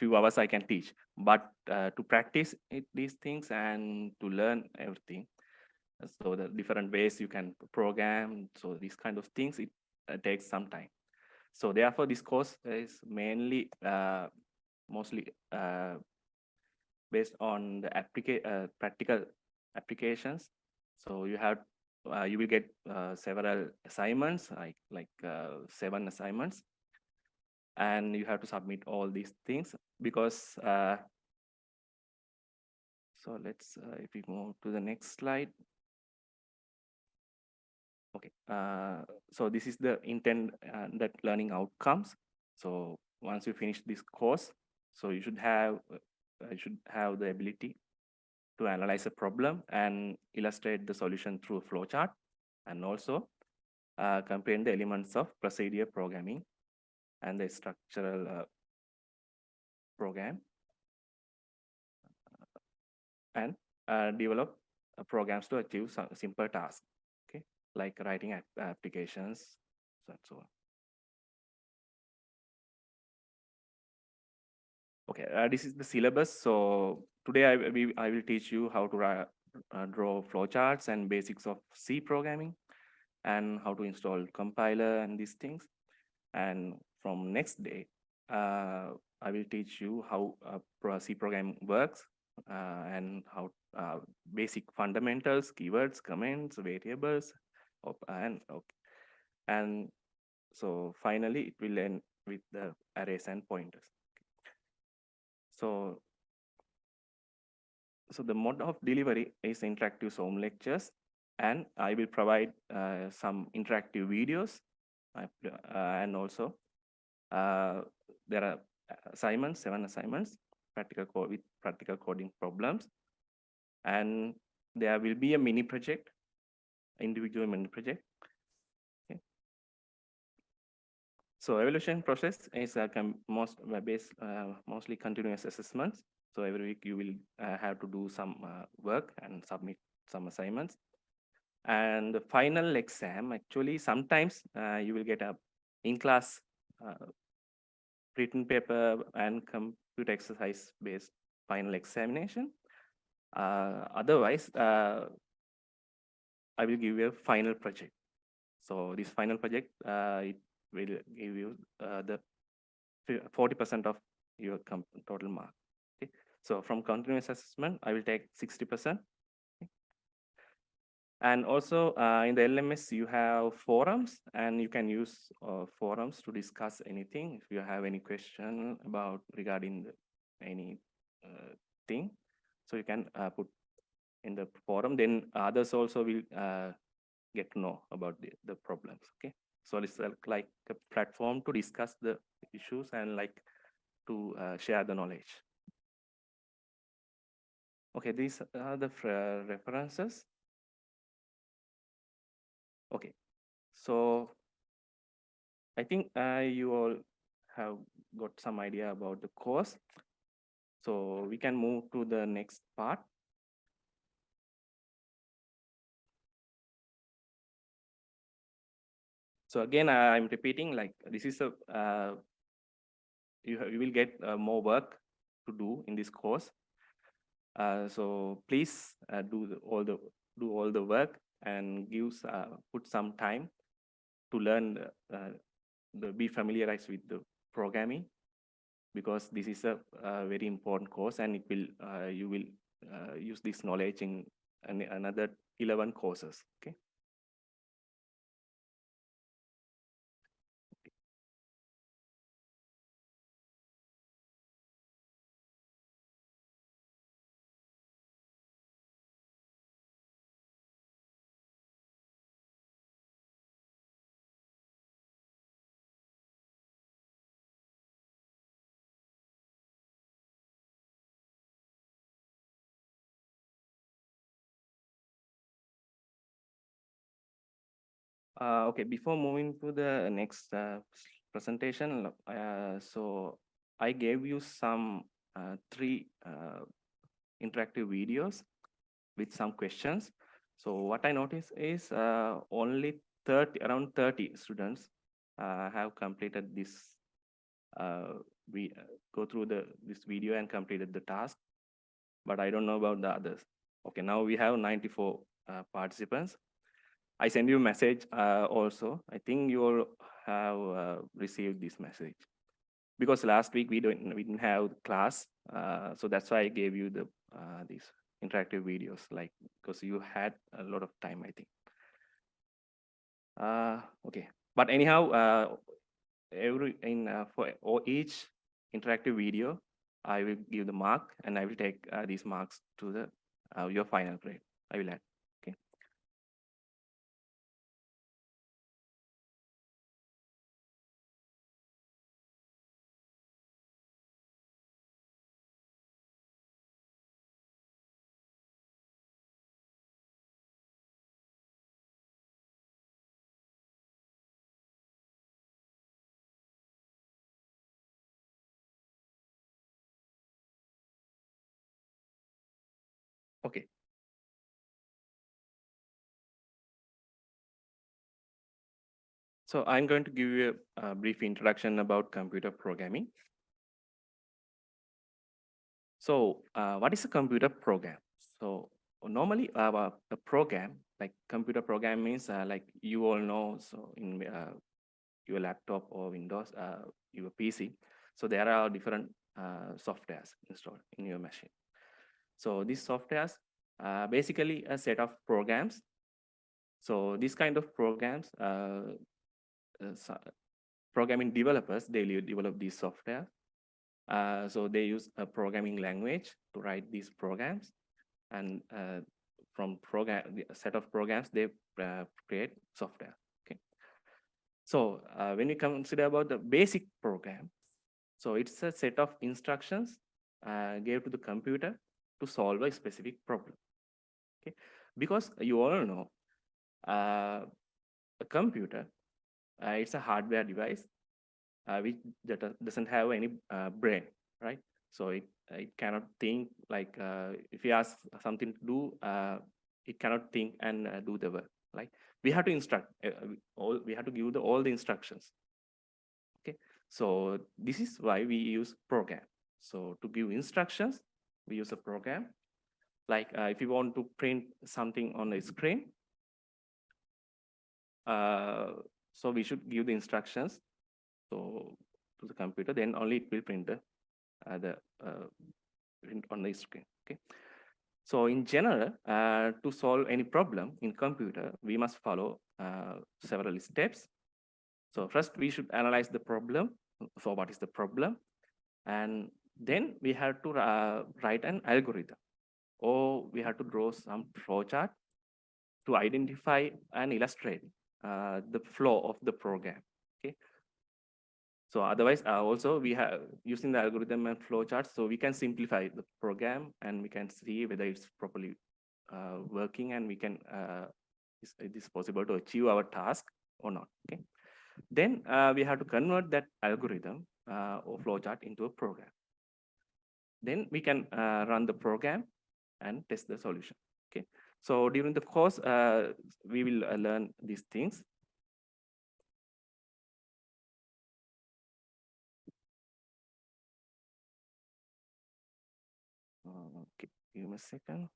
few hours I can teach, but to practice these things and to learn everything, so the different ways you can program, so these kind of things, it takes some time. So therefore, this course is mainly mostly based on the practical applications. So you will get several assignments, like 7 assignments, and you have to submit all these things because so let's if we move to the next slide. Okay, so this is the intended learning outcomes. So once you finish this course, so you should have the ability to analyze a problem and illustrate the solution through a flowchart, and also comprehend the elements of procedure programming and the structural program, and develop programs to achieve some simple tasks, okay, like writing applications, and so on. Okay, this is the syllabus. So today I will teach you how to draw flowcharts and basics of C programming, and how to install compiler and these things. And from next day, I will teach you how C program works, and how basic fundamentals, keywords, comments, variables, and so finally it will end with the arrays and pointers. So the mode of delivery is interactive Zoom lectures, and I will provide some interactive videos, and also there are assignments, 7 assignments, with practical coding problems, and there will be a mini project, individual mini project. Okay. So evaluation process is mostly continuous assessments. So every week you will have to do some work and submit some assignments. And the final exam, actually, sometimes you will get a in-class written paper and computer exercise based final examination. Otherwise, I will give you a final project. So this final project, it will give you the 40% of your total mark. Okay. So from continuous assessment, I will take 60%. And also in the LMS, you have forums, and you can use forums to discuss anything. If you have any question about regarding any thing, so you can put in the forum. Then others also will get to know about the problems. Okay, so it's like a platform to discuss the issues and like to share the knowledge. Okay, these are the references. Okay, so I think you all have got some idea about the course. So we can move to the next part. So again, I'm repeating, like this is a you will get more work to do in this course. So please do all the work and put some time to learn be familiarized with the programming, because this is a very important course, and it will you will use this knowledge in another 11 courses. Okay. Okay, before moving to the next presentation, so I gave you some 3 interactive videos with some questions. So what I noticed is only around 30 students have completed we go through this video and completed the task, but I don't know about the others. Okay, now we have 94 participants. I send you a message also. I think you all have received this message because last week we didn't have class, so that's why I gave you the these interactive videos, like because you had a lot of time, I think. Okay, but anyhow, for each interactive video, I will give the mark, and I will take these marks to the your final grade. I will add. Okay. Okay. So I'm going to give you a brief introduction about computer programming. So what is a computer program? So normally a program, like computer program means like you all know, so in your laptop or Windows, your PC. So there are different softwares installed in your machine. So these softwares are basically a set of programs. So this kind of programs, programming developers, they develop these software. So they use a programming language to write these programs, and from a set of programs, they create software. Okay. So when we consider about the basic program, so it's a set of instructions gave to the computer to solve a specific problem. Okay, because you all know a computer, it's a hardware device which doesn't have any brain, right? So it cannot think, like if you ask something to do, it cannot think and do the work. Like we have to instruct, we have to give all the instructions. Okay, so this is why we use program. So to give instructions, we use a program. Like if you want to print something on the screen, so we should give the instructions so to the computer, then only it will print the print on the screen. Okay. So in general, to solve any problem in computer, we must follow several steps. So first we should analyze the problem. So what is the problem? And then we have to write an algorithm, or we have to draw some flowchart to identify and illustrate the flow of the program. Okay. So otherwise, also we have using the algorithm and flowcharts, so we can simplify the program and we can see whether it's properly working, and we can it is possible to achieve our task or not. Okay. Then we have to convert that algorithm or flowchart into a program. Then we can run the program and test the solution. Okay. So during the course, we will learn these things. Okay, give me a second.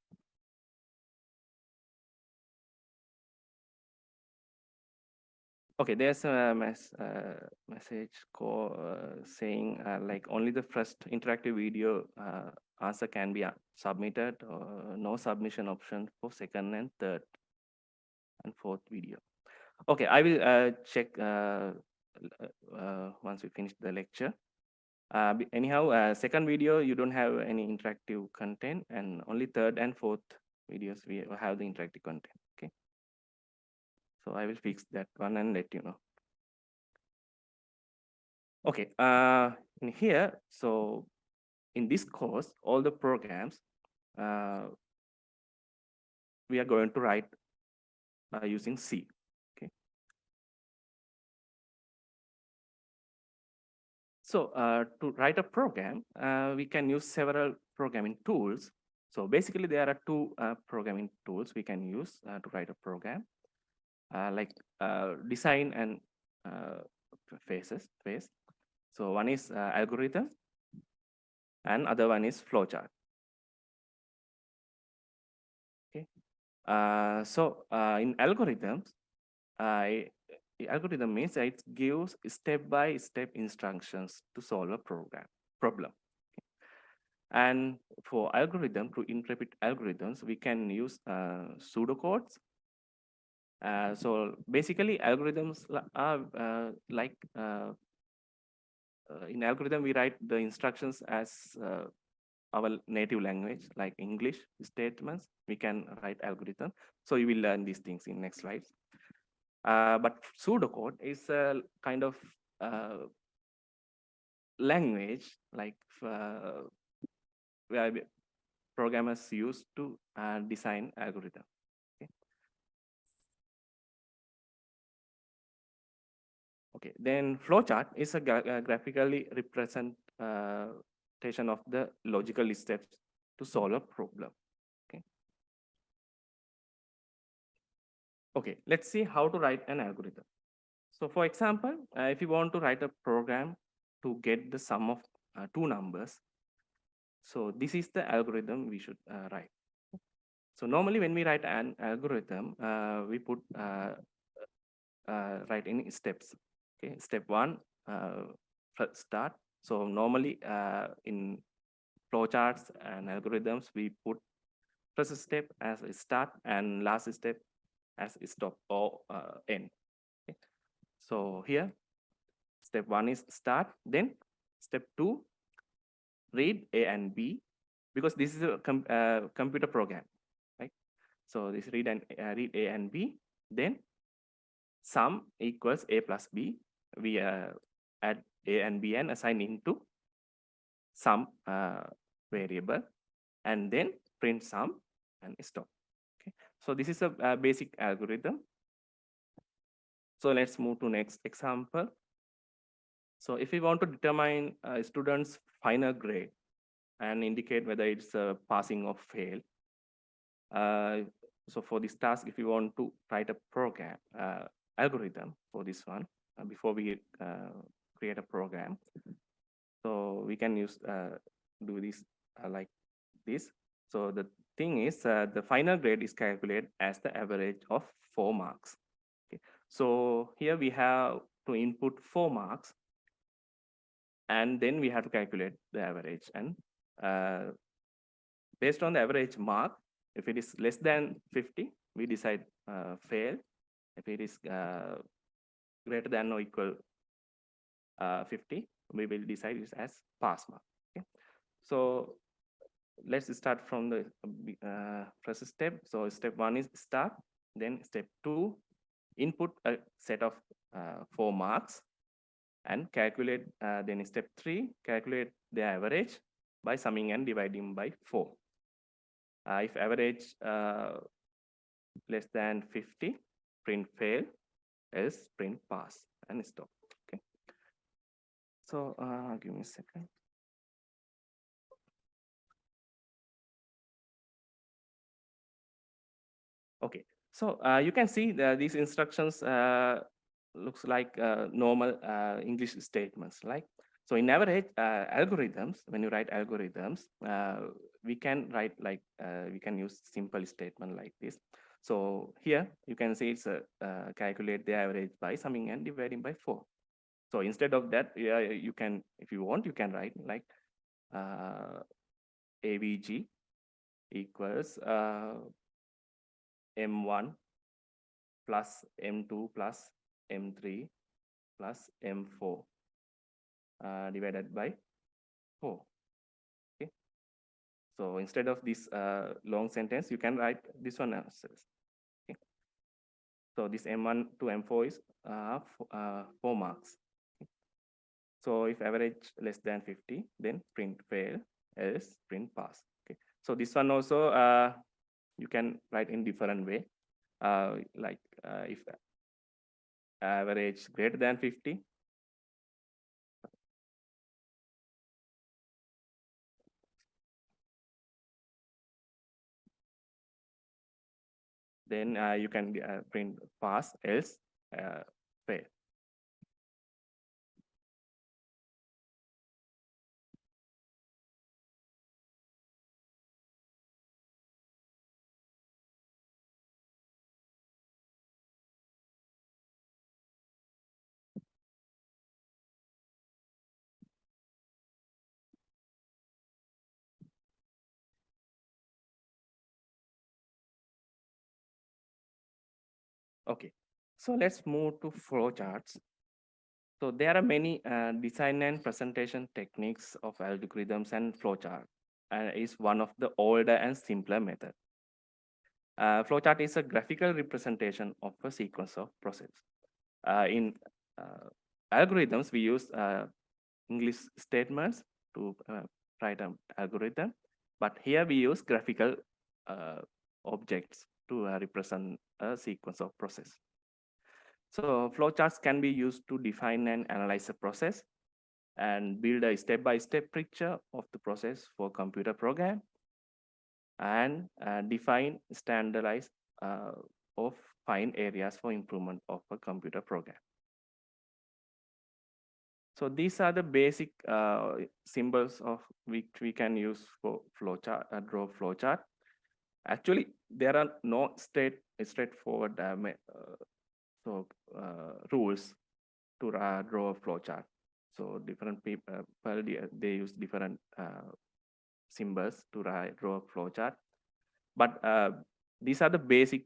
Okay, there's a message saying like only the first interactive video answer can be submitted, or no submission option for second and third and fourth video. Okay, I will check once we finish the lecture. Anyhow, second video, you don't have any interactive content, and only third and fourth videos, we have the interactive content. Okay. So I will fix that one and let you know. Okay, in here, so in this course, all the programs we are going to write using C. Okay. So to write a program, we can use several programming tools. So basically, there are two programming tools we can use to write a program, like design and phase. So one is algorithm and other one is flowchart. Okay. In algorithms, algorithm means it gives step-by-step instructions to solve a problem. And for algorithm, to interpret algorithms, we can use pseudocodes. So basically, algorithms are in algorithm, we write the instructions as our native language, like English statements. We can write algorithm. So you will learn these things in next slides. But pseudocode is a kind of language like where programmers use to design algorithm. Okay. Okay. Then flowchart is a graphically representation of the logical steps to solve a problem. Okay. Okay. Let's see how to write an algorithm. So for example, if you want to write a program to get the sum of two numbers, so this is the algorithm we should write. So normally when we write an algorithm, we put write in steps. Okay, step one, start. So normally in flowcharts and algorithms, we put first step as a start and last step as a stop or end. Okay. So here, step one is start. Then step two, read A and B, because this is a computer program, right? So this read A and B. Then sum equals A plus B. We add A and B and assign into sum variable, and then print sum and stop. Okay. So this is a basic algorithm. So let's move to next example. So if we want to determine a student's final grade and indicate whether it's a passing or fail, so for this task, if you want to write a program algorithm for this one, before we create a program, so we can use do this like this. So the thing is, the final grade is calculated as the average of 4 marks. Okay. So here we have to input 4 marks, and then we have to calculate the average. And based on the average mark, if it is less than 50, we decide fail. If it is greater than or equal 50, we will decide it as pass mark. Okay. So let's start from the first step. So step one is start. Then step two, input a set of 4 marks and calculate. Then step three, calculate the average by summing and dividing by 4. If average less than 50, print fail, else print pass and stop. Okay. So give me a second. Okay. So you can see these instructions looks like normal English statements. Like, so in average algorithms, when you write algorithms, we can write like we can use simple statement like this. So here you can see it's calculate the average by summing and dividing by 4. So instead of that, you can, if you want, you can write like AVG equals M1 plus M2 plus M3 plus M4 divided by 4. Okay. So instead of this long sentence, you can write this one as. Okay. So this M1 to M4 is 4 marks. Okay. So if average less than 50, then print fail, else print pass. Okay. So this one also you can write in different way. Like if average greater than 50, then you can print pass, else fail. Okay, so let's move to flowcharts. So there are many design and presentation techniques of algorithms, and flowchart is one of the older and simpler method. Flowchart is a graphical representation of a sequence of process. In algorithms, we use English statements to write an algorithm, but here we use graphical objects to represent a sequence of process. So flowcharts can be used to define and analyze a process and build a step-by-step picture of the process for computer program, and define, standardize, or find areas for improvement of a computer program. So these are the basic symbols of which we can use for flowchart, draw flowchart. Actually, there are no straightforward rules to draw a flowchart. So different people they use different symbols to draw a flowchart. But these are the basic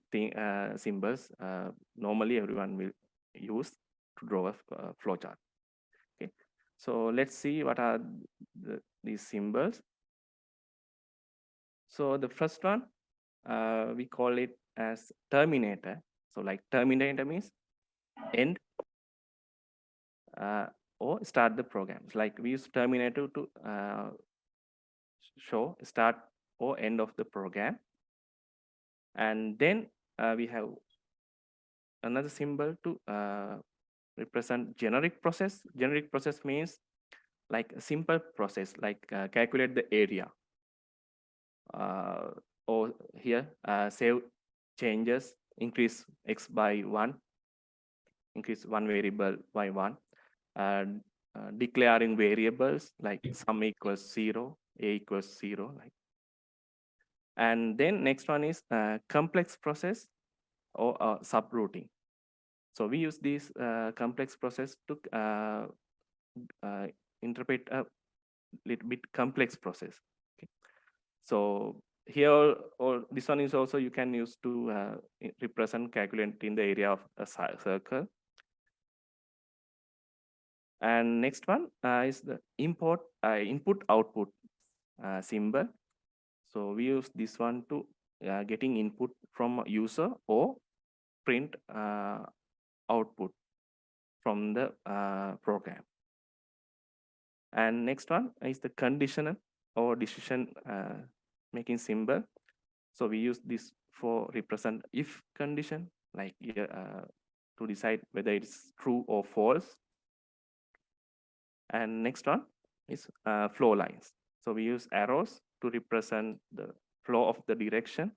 symbols normally everyone will use to draw a flowchart. Okay, so let's see what are these symbols. So the first one, we call it as terminator. So like terminator means end or start the programs. Like we use terminator to show start or end of the program. And then we have another symbol to represent generic process. Generic process means like a simple process, like calculate the area. Or here, save changes, increase x by 1, increase one variable by 1, declaring variables like sum equals 0, a equals 0. Like. And then next one is complex process or subrouting. So we use this complex process to interpret a little bit complex process. Okay. So here, or this one is also you can use to represent calculating the area of a circle. And next one is the input output symbol. So we use this one to getting input from a user or print output from the program. And next one is the conditional or decision making symbol. So we use this for represent if condition, like to decide whether it's true or false. And next one is flow lines. So we use arrows to represent the flow of the direction.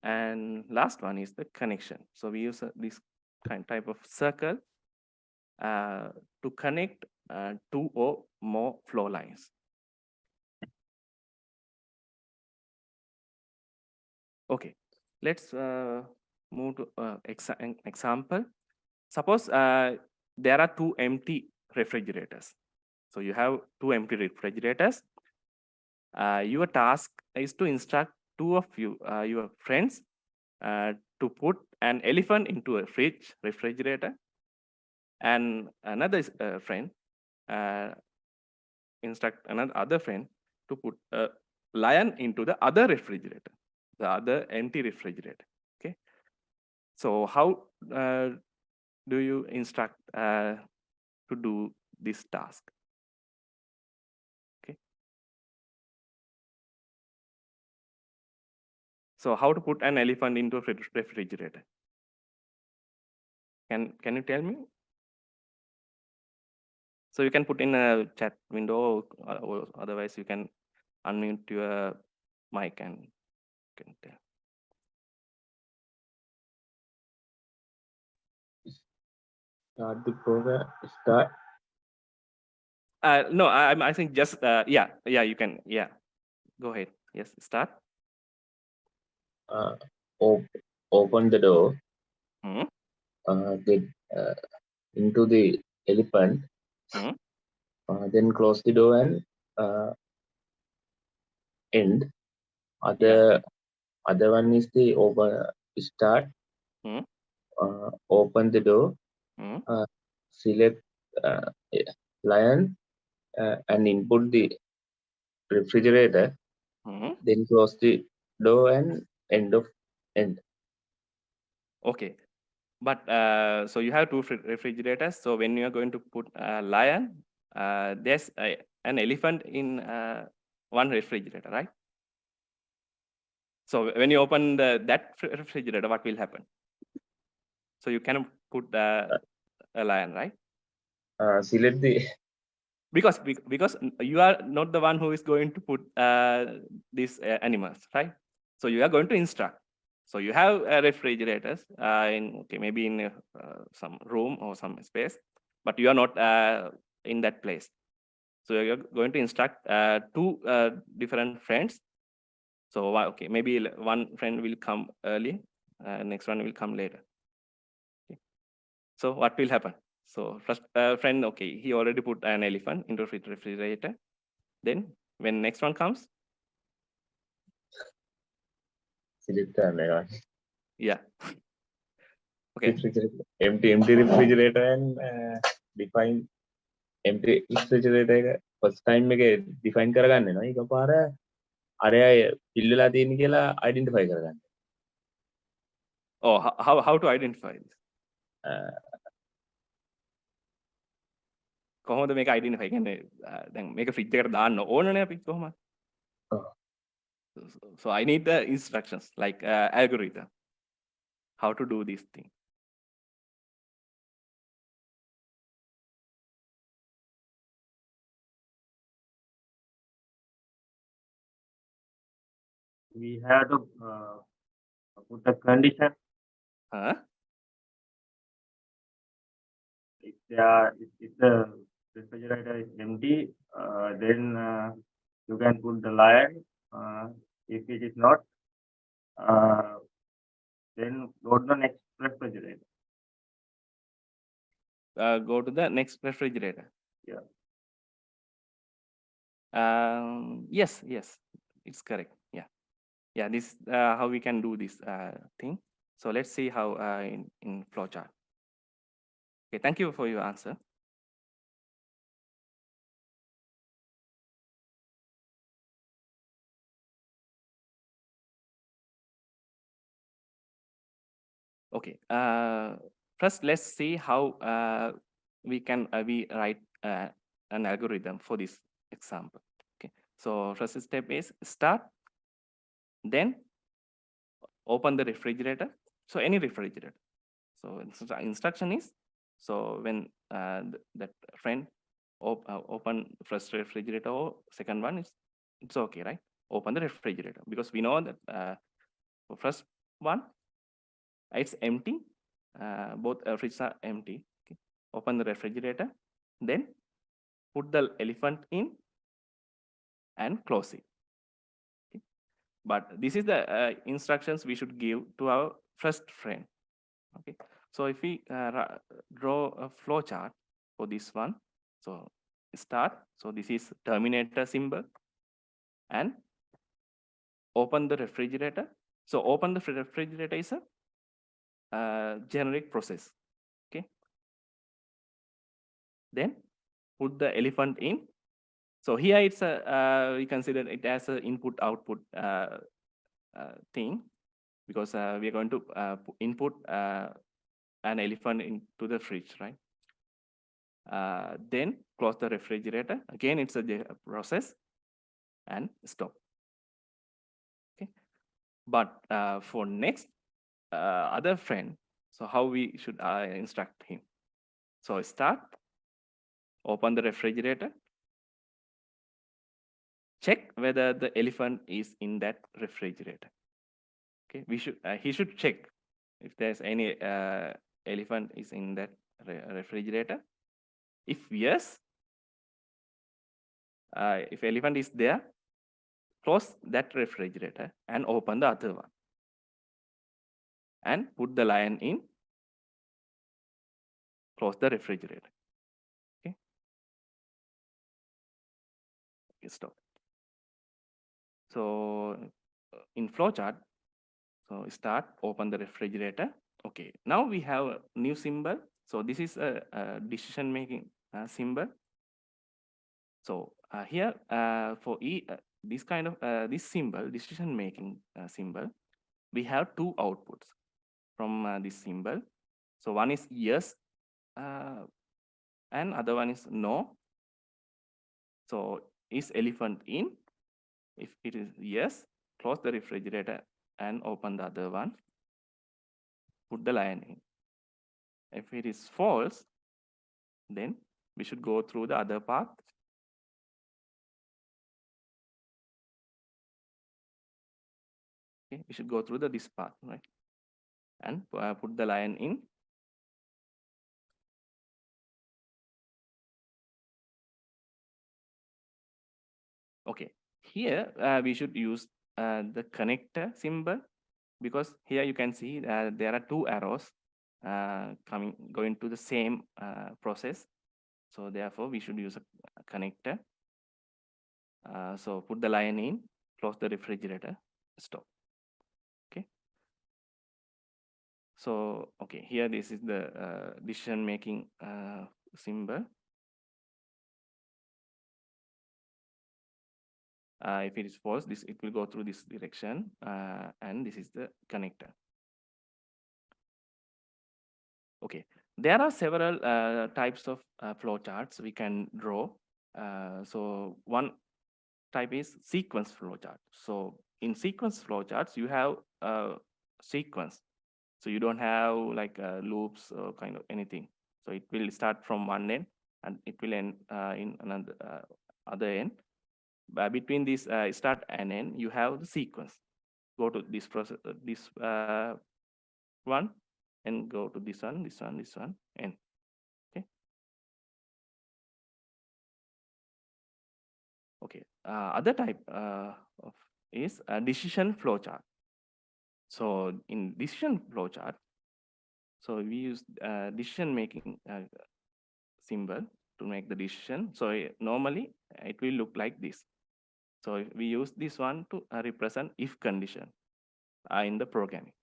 And last one is the connection. So we use this type of circle to connect two or more flow lines. Okay, let's move to an example. Suppose there are two empty refrigerators. So you have two empty refrigerators. Your task is to instruct two of you, your friends, to put an elephant into a refrigerator, and another friend instruct another other friend to put a lion into the other refrigerator, the other empty refrigerator. Okay. So how do you instruct to do this task? Okay. So how to put an elephant into a refrigerator? Can you tell me? So you can put in a chat window, or otherwise you can unmute your mic and can tell. Start the program. Start. No, I think just yeah, you can, yeah. Go ahead. Yes, start. Open the door. Hmm. Get into the elephant. Hmm. Then close the door and end. Other one is the open start, Hmm. open the door, Hmm. select lion, and input the refrigerator, Hmm. then close the door and end. Okay. But so you have two refrigerators. So when you are going to put a lion, there's an elephant in one refrigerator, right? So when you open that refrigerator, what will happen? So you cannot put a lion, right? Select the Because you are not the one who is going to put these animals, right? So you are going to instruct. So you have refrigerators in maybe in some room or some space, but you are not in that place. So you're going to instruct two different friends. So maybe one friend will come early, next one will come later. Okay. So what will happen? So first friend, he already put an elephant into refrigerator. Then when next one comes, select yeah. Okay. refrigerator, empty refrigerator and define empty refrigerator එක first time එකේ define කරගන්න වෙනවා. ඊකපාර අරයා පිල්ලලා තියෙන කියලා identify කරගන්න. Oh, how to identify this? කොහොමද මේක identify කියන්නේ? දැන් මේක fridge එකට දාන්න ඕනනේ අපි කොහොමද? So I need the instructions like algorithm. How to do this thing. We have to put a condition. Huh? If the refrigerator is empty, then you can put the lion. If it is not, then go to the next refrigerator. Go to the next refrigerator. Yeah. Yes, it's correct. Yeah. This how we can do this thing. So let's see how in flowchart. Okay, thank you for your answer. Okay. First, let's see how we can we write an algorithm for this example. Okay. So first step is start, then open the refrigerator. So any refrigerator. So instruction is, so when that friend open first refrigerator or second one, it's okay, right? Open the refrigerator because we know that for first one it's empty. Both fridges are empty. Okay. Open the refrigerator, then put the elephant in and close it. Okay. But this is the instructions we should give to our first friend. Okay. So if we draw a flow chart for this one, so start. So this is terminator symbol, and open the refrigerator. So open the refrigerator is a generic process. Okay. Then put the elephant in. So here it's a we consider it as an input output thing, because we are going to input an elephant into the fridge, right? Then close the refrigerator. Again, it's a process, and stop. Okay. But for next other friend, so how we should instruct him? So start, open the refrigerator, check whether the elephant is in that refrigerator. Okay, he should check if there's any elephant is in that refrigerator. If yes, if elephant is there, close that refrigerator and open the other one, and put the lion in, close the refrigerator. Okay, stop. So in flowchart, So start, open the refrigerator. Okay, now we have a new symbol. So this is a decision making symbol. So here for this kind of this symbol, decision making symbol, we have two outputs from this symbol. So one is yes and other one is no. So is elephant in? If it is yes, close the refrigerator and open the other one. Put the lion in. If it is false, then we should go through the other path. Okay, we should go through this path, right? And put the lion in. Okay, here we should use the connector symbol, because here you can see there are two arrows going to the same process. So therefore we should use a connector. So put the lion in, close the refrigerator, stop. Okay. So, okay, here this is the decision making symbol. If it is false, it will go through this direction, and this is the connector. Okay, there are several types of flowcharts we can draw. So one type is sequence flowchart. So in sequence flowcharts, you have a sequence. So you don't have like loops or kind of anything. So it will start from one end and it will end in another other end. But between this start and end, you have the sequence. Go to this process, this one, and go to this one, this one, this one, and okay. Okay. Other type of is a decision flowchart. So in decision flowchart, so we use decision making symbol to make the decision. So normally it will look like this. So we use this one to represent if condition in the programming.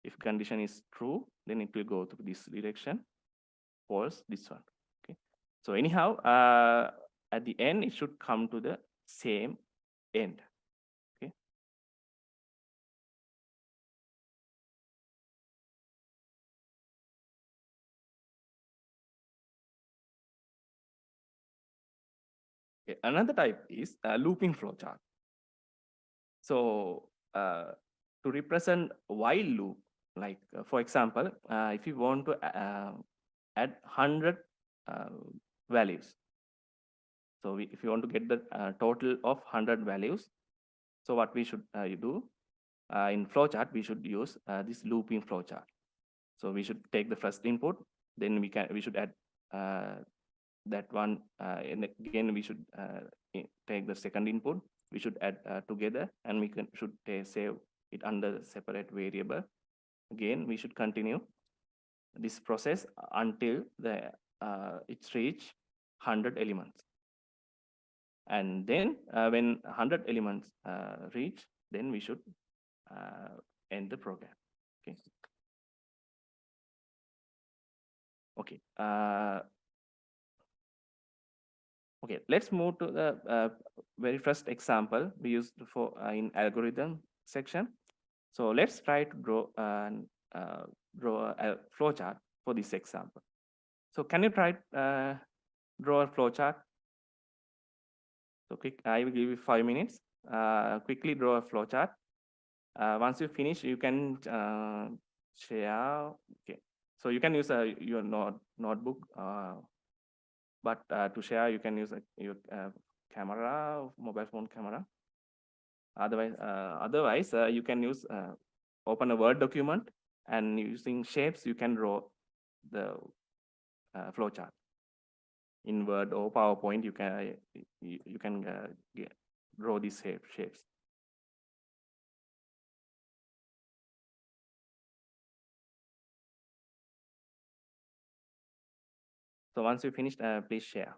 If condition is true, then it will go to this direction. False, this one. Okay. So anyhow, at the end, it should come to the same end. Okay. Okay. Another type is looping flowchart. So to represent while loop, like for example, if you want to add 100 values. So if you want to get the total of 100 values, so what we should do in flowchart, we should use this looping flowchart. So we should take the first input, then we should add that one, and again we should take the second input. We should add together, and we should save it under separate variable. Again, we should continue this process until it's reached 100 elements. And then when 100 elements reach, then we should end the program. Okay. Okay. Okay. Let's move to the very first example we used for in algorithm section. So let's try to draw a flowchart for this example. So can you try draw a flowchart? So quick, I will give you 5 minutes. Quickly draw a flowchart. Once you finish, you can share. Okay, so you can use your notebook, but to share, you can use your camera, mobile phone camera. Otherwise, you can use open a Word document, and using shapes, you can draw the flowchart. In Word or PowerPoint, you can draw these shapes. So once you finished, please share.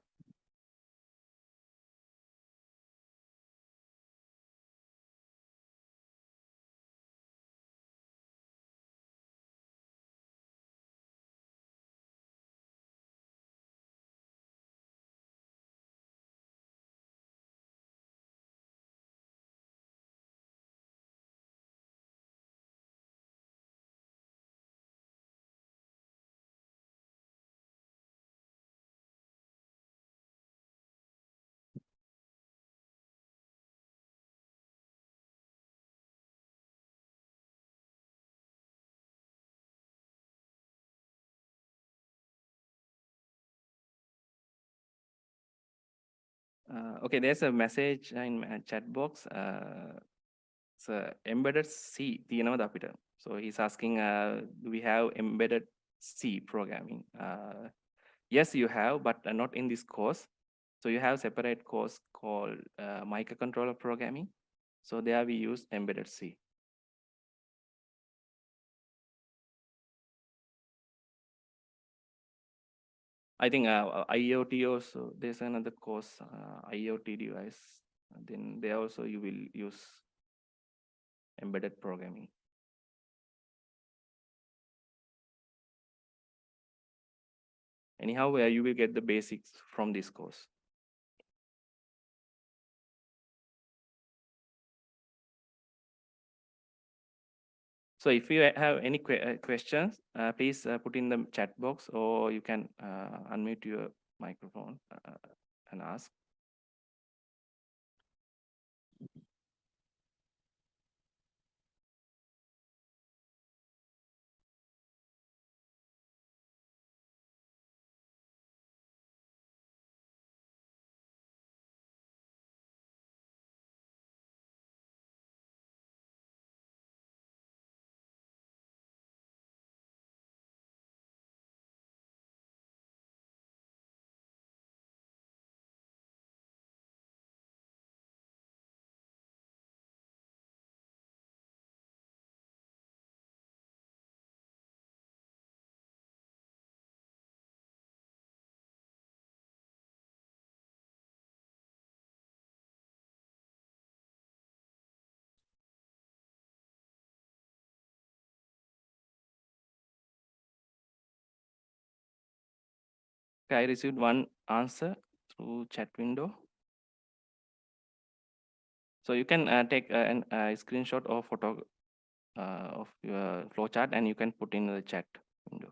Okay, there's a message in chat box. So embedded C තියෙනවද අපිට? So he's asking, do we have embedded C programming? Yes, you have, but not in this course. So you have separate course called microcontroller programming. So there we use embedded C. I think IoT also, there's another course, IoT device. Then there also you will use embedded programming. Anyhow, where you will get the basics from this course. So if you have any questions, please put in the chat box, or you can unmute your microphone and ask. I received one answer through chat window. So you can take a screenshot or photo of your flowchart, and you can put in the chat window.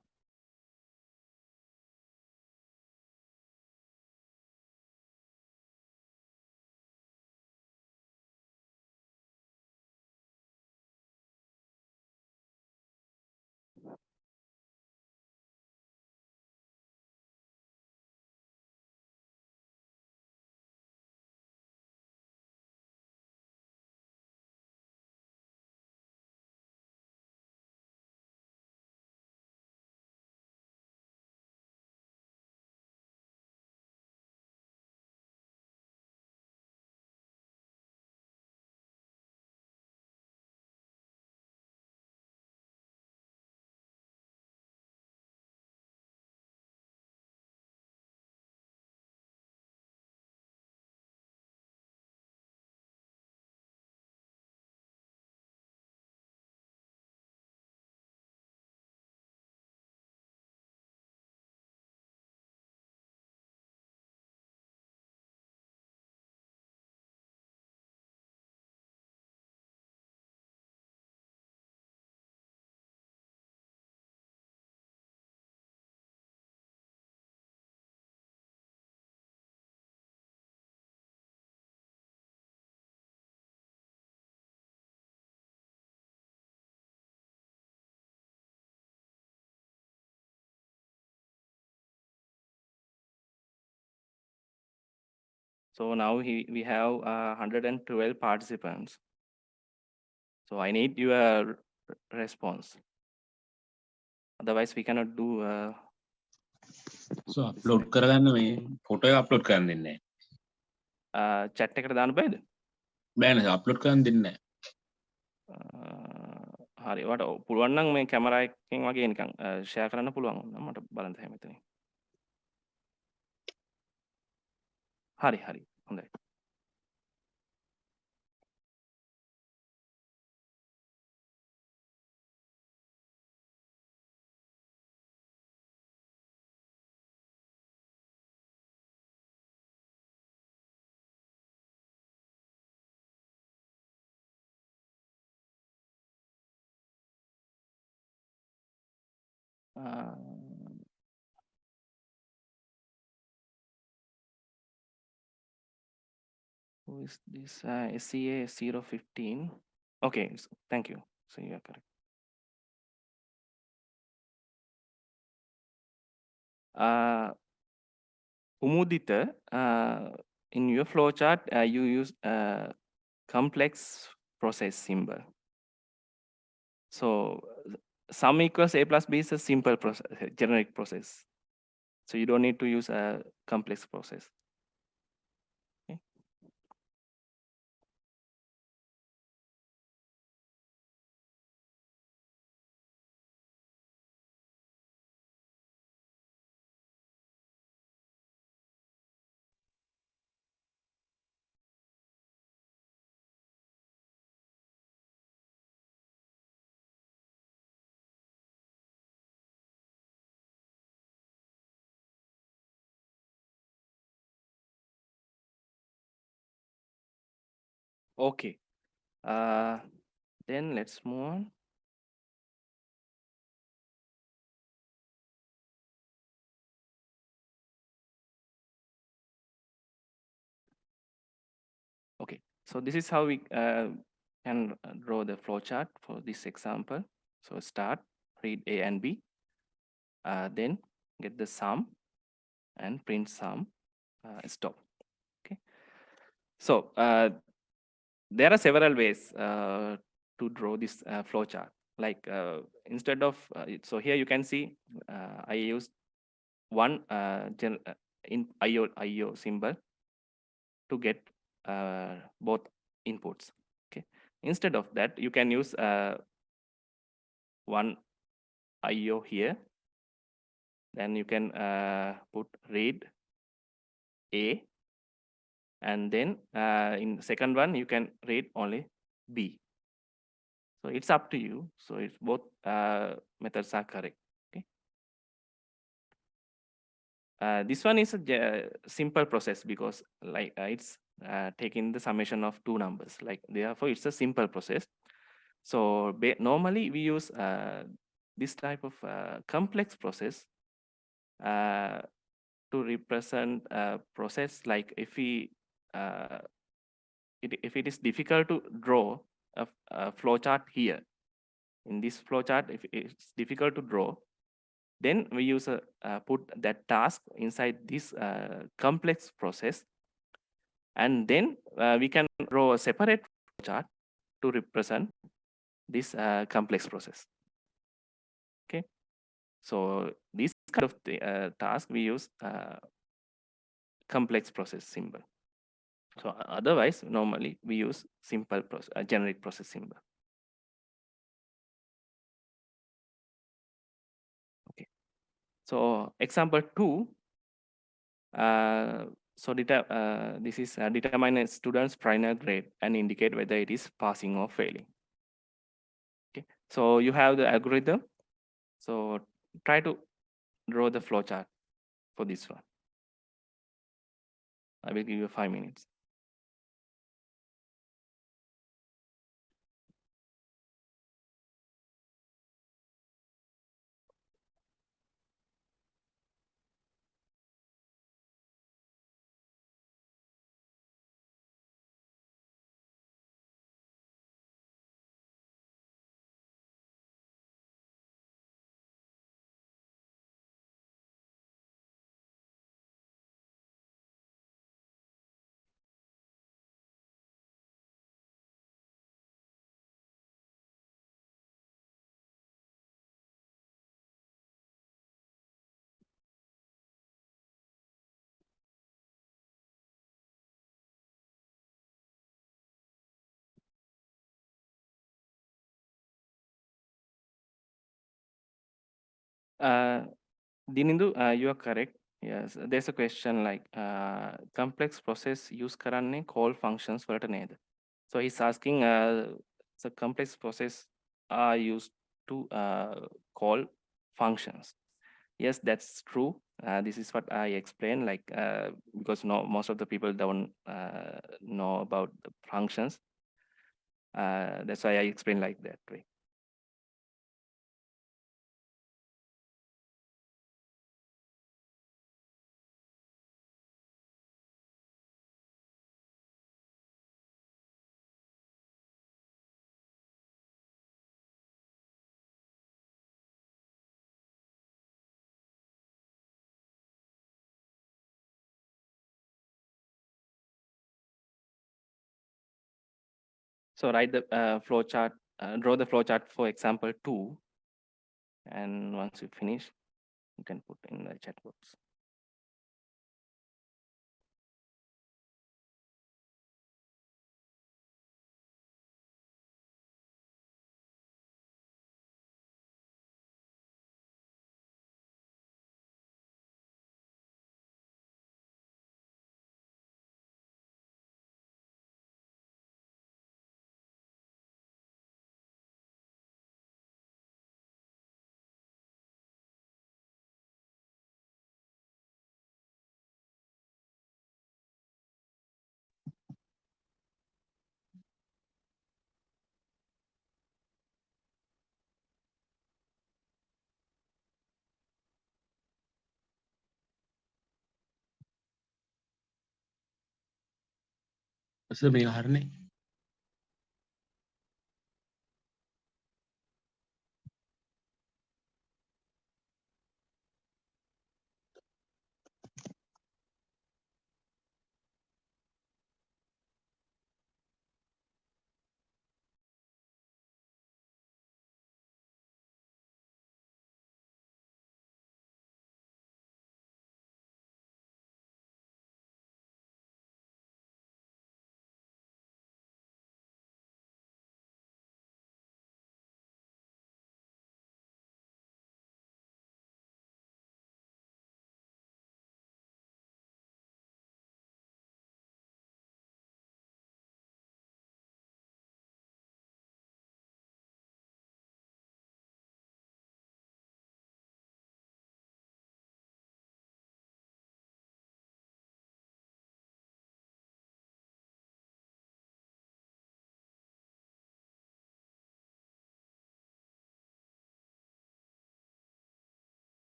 So now we have 112 participants. So I need your response. Otherwise, we cannot do. So upload කරගන්න මේ photo එක upload කරන්න දෙන්නේ Chat එකට දාන්න බෑද? බෑනේ upload කරන්න දෙන්නේ හරි වට පුළුවන් නම් මේ කැමරා එකකින් වගේ නිකන් ෂෙයා කරන්න පුළුවන් වුණා මට බලන්න තැයි මෙතන. හරි හොඳයි. Who is this? SCA 015. Okay, thank you. So you are correct. Umudita, in your flowchart, you use a complex process symbol. So sum equals a plus b is a simple process, generic process. So you don't need to use a complex process. Okay. Okay. Then let's move on. Okay, so this is how we can draw the flowchart for this example. So start, read A and B, then get the sum and print sum, stop. Okay, so there are several ways to draw this flowchart. Like instead of, so here you can see I used one in IO symbol to get both inputs. Okay, instead of that, you can use one IO here. Then you can put read A, and then in second one you can read only B. So it's up to you. So it's both methods are correct. Okay. This one is a simple process because like it's taking the summation of two numbers. Like therefore, it's a simple process. So normally we use this type of complex process to represent a process. Like if we if it is difficult to draw a flowchart here in this flowchart, if it's difficult to draw, then we use a put that task inside this complex process, and then we can draw a separate chart to represent this complex process. Okay, so this kind of task we use complex process symbol. So otherwise, normally we use simple process, generic process symbol. Okay, so example 2. So this is determine a student's final grade and indicate whether it is passing or failing. Okay, so you have the algorithm. So try to draw the flowchart for this one. I will give you 5 minutes. Dinindu, you are correct. Yes, there's a question like complex process use karanne call functions for neda. So he's asking the complex process are used to call functions. Yes, that's true. This is what I explained, like because most of the people don't know about the functions. That's why I explained like that way. So write the flow chart, draw the flow chart for example 2. And once you finish, you can put in the chat box. Sir මේක හරිනේ.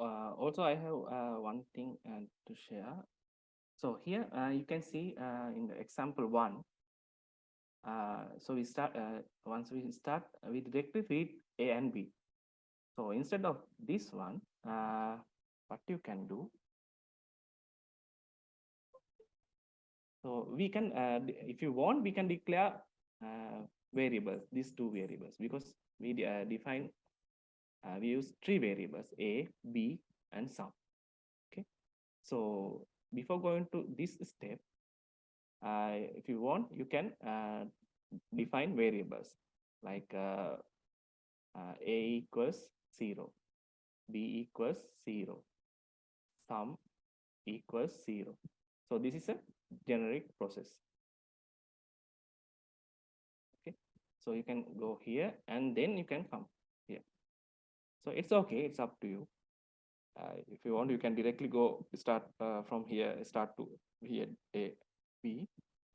Also, I have one thing to share. So here you can see in the example one. So we start once we start, we directly read A and B. So instead of this one, what you can do? So we can, if you want, we can declare variables, these two variables, because we define, we use three variables, A, B, and sum. Okay. So before going to this step, if you want, you can define variables like A equals 0, B equals 0, sum equals 0. So this is a generic process. Okay, so you can go here and then you can come here. So it's okay, it's up to you. If you want, you can directly go start from here, start to here A, B.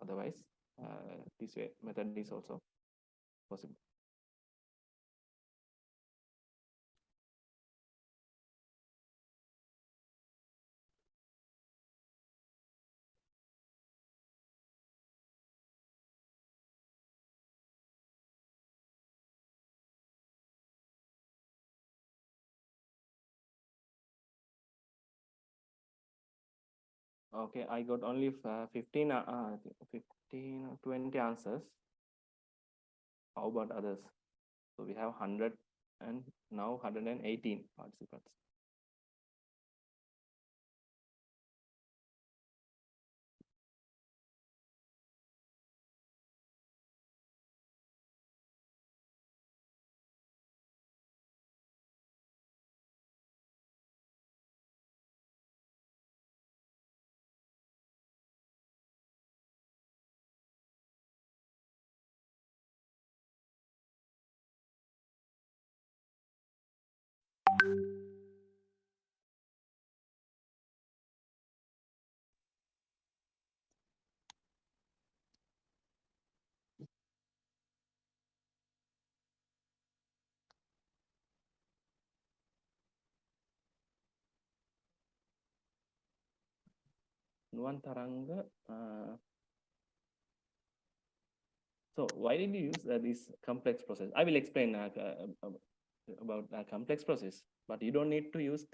Otherwise, this way method is also possible. Okay, I got only 15 or 20 answers. How about others? So we have 100 and now 118 participants. Nuwan Taranga. So why did you use this complex process? I will explain about complex process, but you don't need to use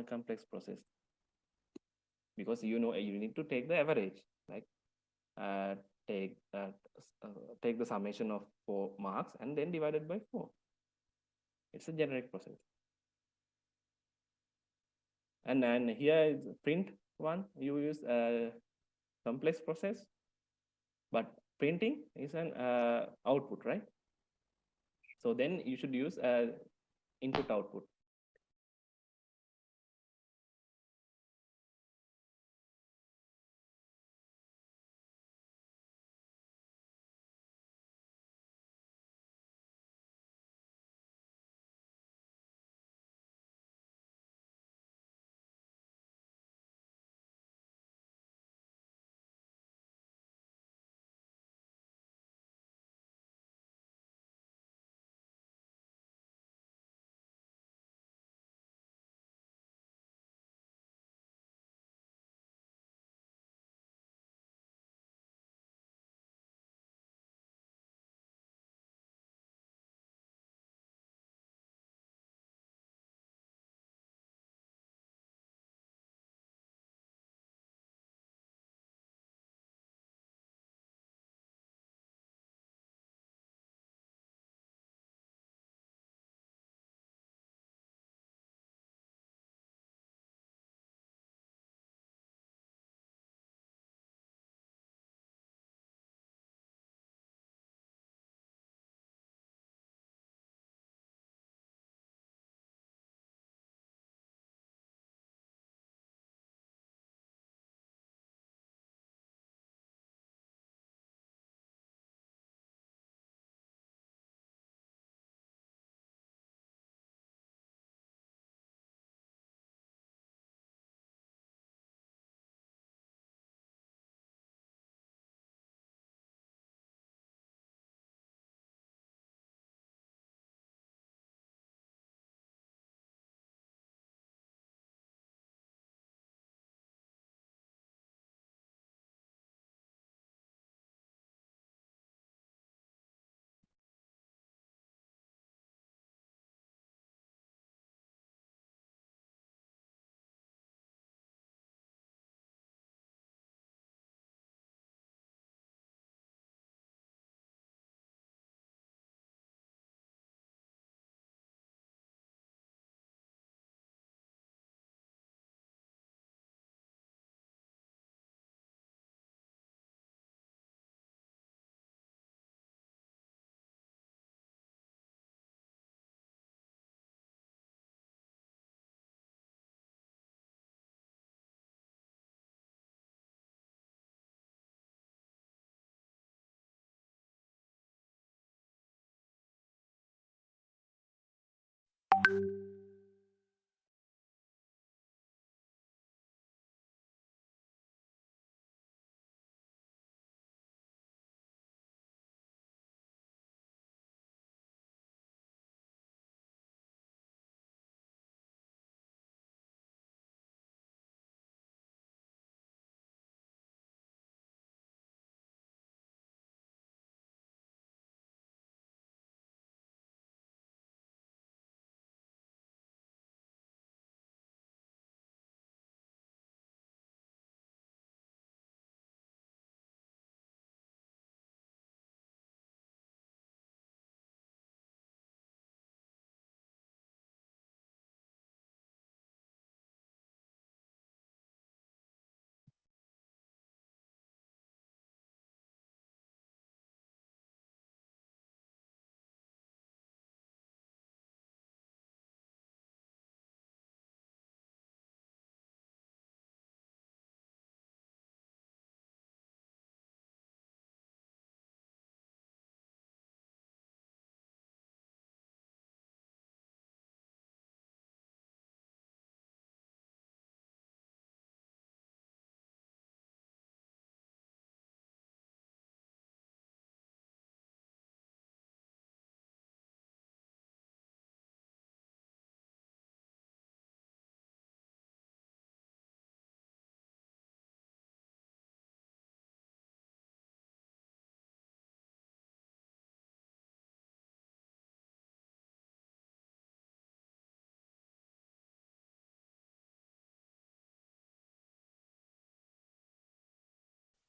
complex process because you know you need to take the average, like uh, take uh, take the summation of 4 marks and then divided by 4. It's a generic process. And then here is print one, you use a complex process, but printing is an output, right? So then you should use input output.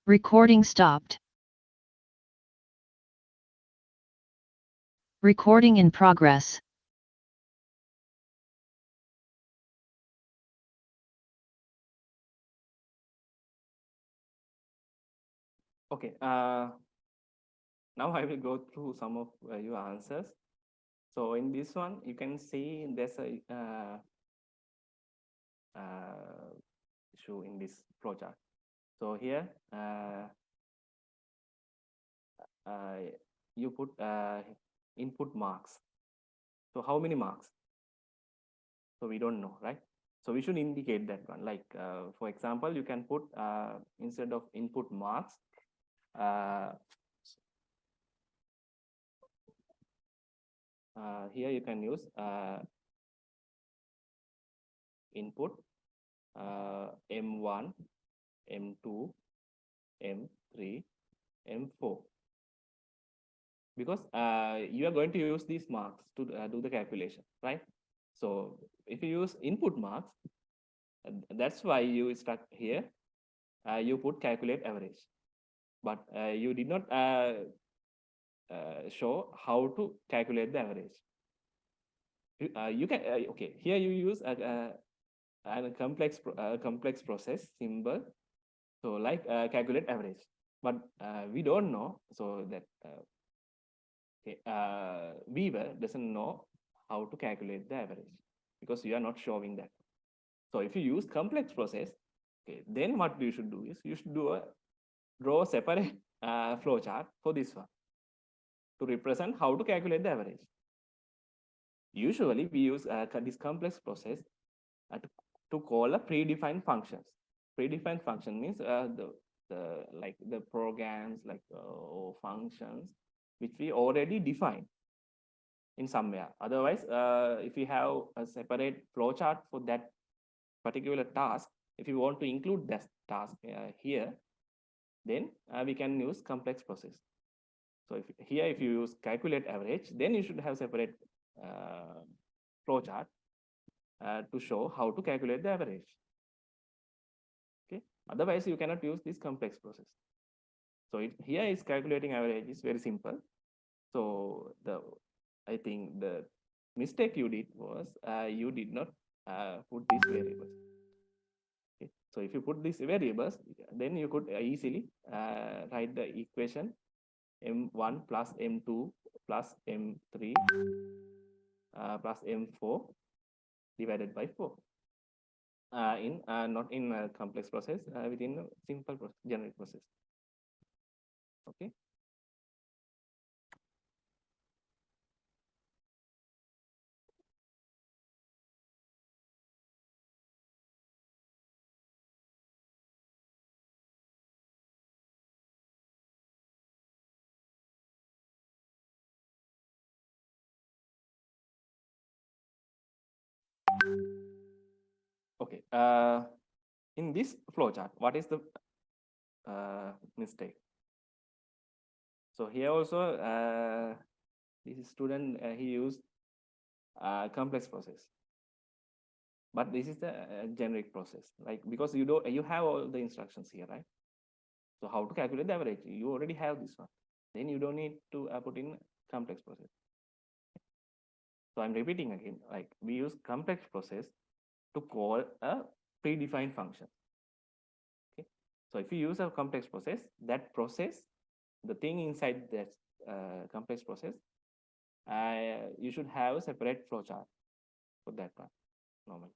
Recording stopped. Recording in progress. Okay. Now I will go through some of your answers. So in this one, you can see there's a issue in this flowchart. So here, you put input marks. So how many marks? So we don't know, right? So we should indicate that one. Like, for example, you can put instead of input marks, here you can use input M1, M2, M3, M4. Because you are going to use these marks to do the calculation, right? So if you use input marks, that's why you start here. You put calculate average, but you did not show how to calculate the average. You can okay. Here you use a complex process symbol, so like calculate average, but we don't know, so that okay, Weaver doesn't know how to calculate the average because you are not showing that. So if you use complex process, okay, then what you should do is you should draw a separate flow chart for this one to represent how to calculate the average. Usually we use this complex process to call a predefined functions. Predefined function means the like the programs like or functions which we already define in somewhere. Otherwise, if you have a separate flowchart for that particular task, if you want to include that task here, then we can use complex process. So if you use calculate average, then you should have separate flowchart to show how to calculate the average. Okay. Otherwise, you cannot use this complex process. So here is calculating average is very simple. So I think the mistake you did was you did not put these variables. Okay. So if you put these variables, then you could easily write the equation M1 plus M2 plus M3 plus M4 divided by 4 in not in a complex process, within a simple process, generic process. Okay. Okay. In this flowchart, what is the mistake? So here also, this student he used complex process, but this is the generic process, like because you have all the instructions here, right? So how to calculate the average? You already have this one. Then you don't need to put in complex process. So I'm repeating again, like we use complex process to call a predefined function. Okay. So if you use a complex process, that process, the thing inside that complex process, you should have a separate flowchart for that one normally.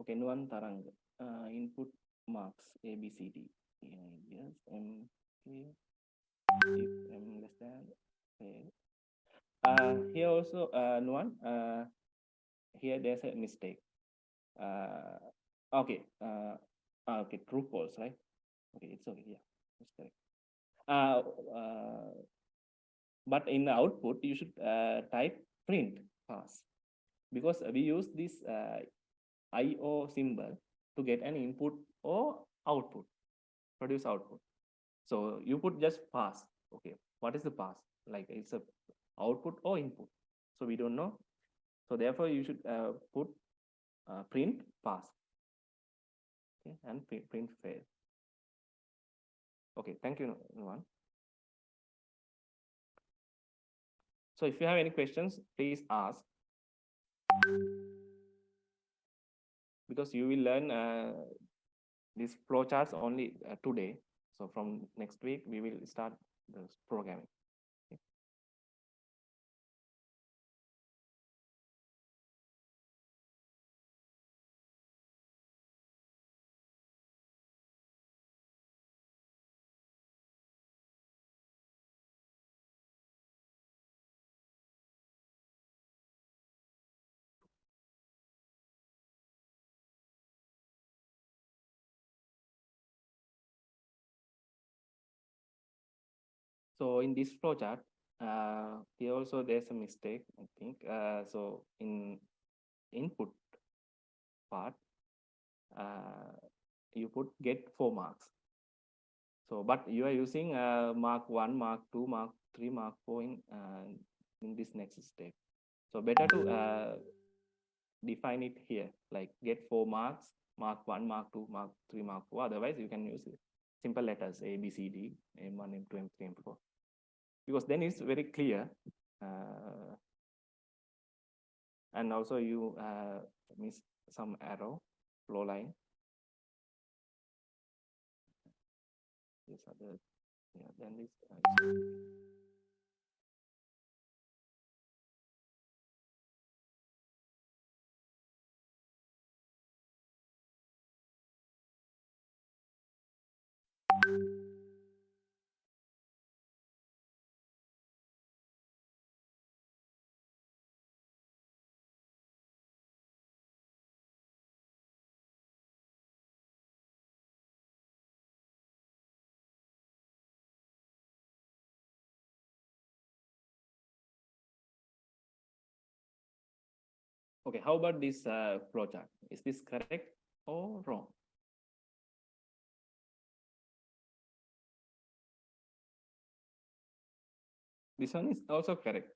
Okay, Nuan Tarang, input marks A, B, C, D. Yes, M, K, if M less than A. Here also, Nuan, here there's a mistake. Okay, okay, true false, right? Okay, it's okay, yeah. That's correct. But in the output, you should type print pass, because we use this IO symbol to get an input or output, produce output. So you put just pass. Okay, what is the pass? Like it's a output or input. So we don't know. So therefore you should put print pass. Okay, and print fail. Okay, thank you, everyone. So if you have any questions, please ask. Because you will learn these flowcharts only today. So from next week, we will start the programming. Okay. So in this flowchart, here also there's a mistake, I think. So in input part, you put get 4 marks. So, but you are using mark 1, mark 2, mark 3, mark 4 in this next step. So better to define it here, like get 4 marks, mark 1, mark 2, mark 3, mark 4. Otherwise, you can use simple letters A, B, C, D, M1, M2, M3, M4. Because then it's very clear. And also you miss some arrow, flow line. These are the, yeah, then this. Okay, how about this flowchart? Is this correct or wrong? This one is also correct.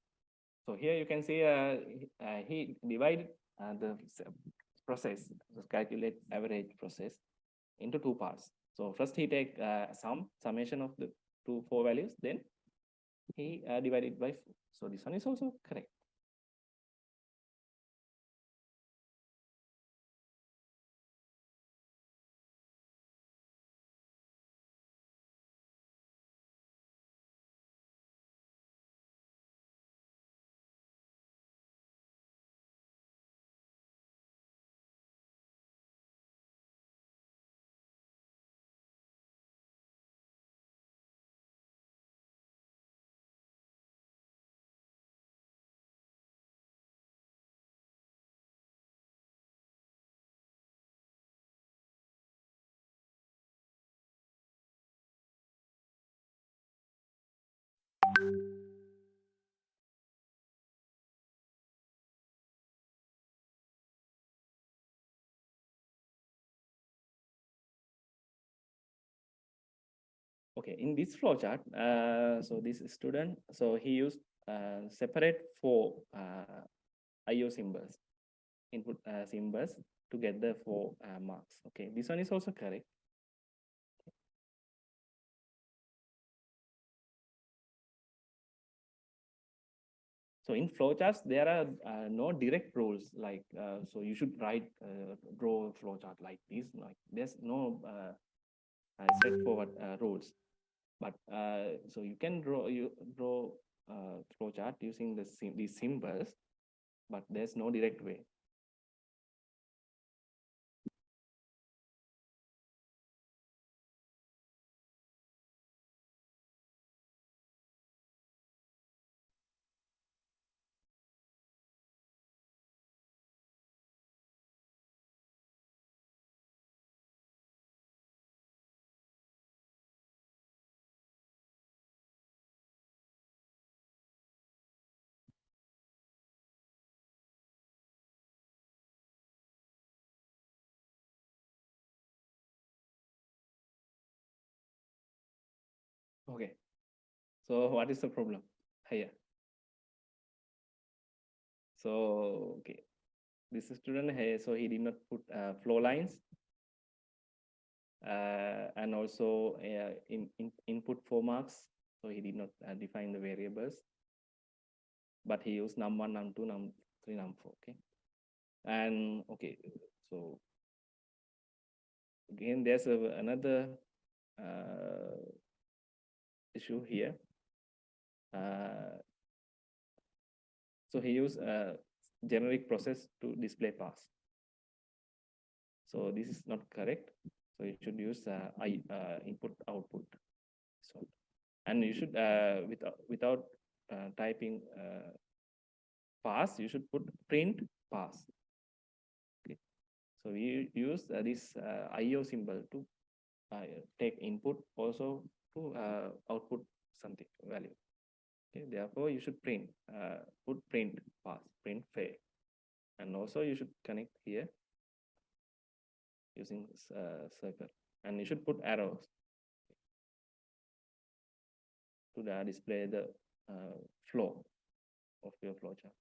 So here you can see he divided the process, the calculate average process, into 2 parts. So first he take summation of the 4 values, then he divided by 4. So this one is also correct. Okay, in this flowchart, so this student, so he used separate 4 IO symbols, input symbols to get the 4 marks. Okay, this one is also correct. So in flowcharts, there are no direct rules like, so you should write, draw a flowchart like this. Like there's no straightforward rules. But so you can draw flowchart using these symbols, but there's no direct way. Okay. So what is the problem here? So, okay. This student here, so he did not put flow lines. And also input 4 marks. So he did not define the variables, but he used num1, num2, num3, num4. Okay. And okay, so again, there's another issue here. So he used a generic process to display pass. So this is not correct. So you should use input output. So, and you should without typing pass, you should put print pass. Okay. So we use this IO symbol to take input also to output something value. Okay. Therefore, you should print put print pass, print fail, and also you should connect here using circle, and you should put arrows to display the flow of your flowchart.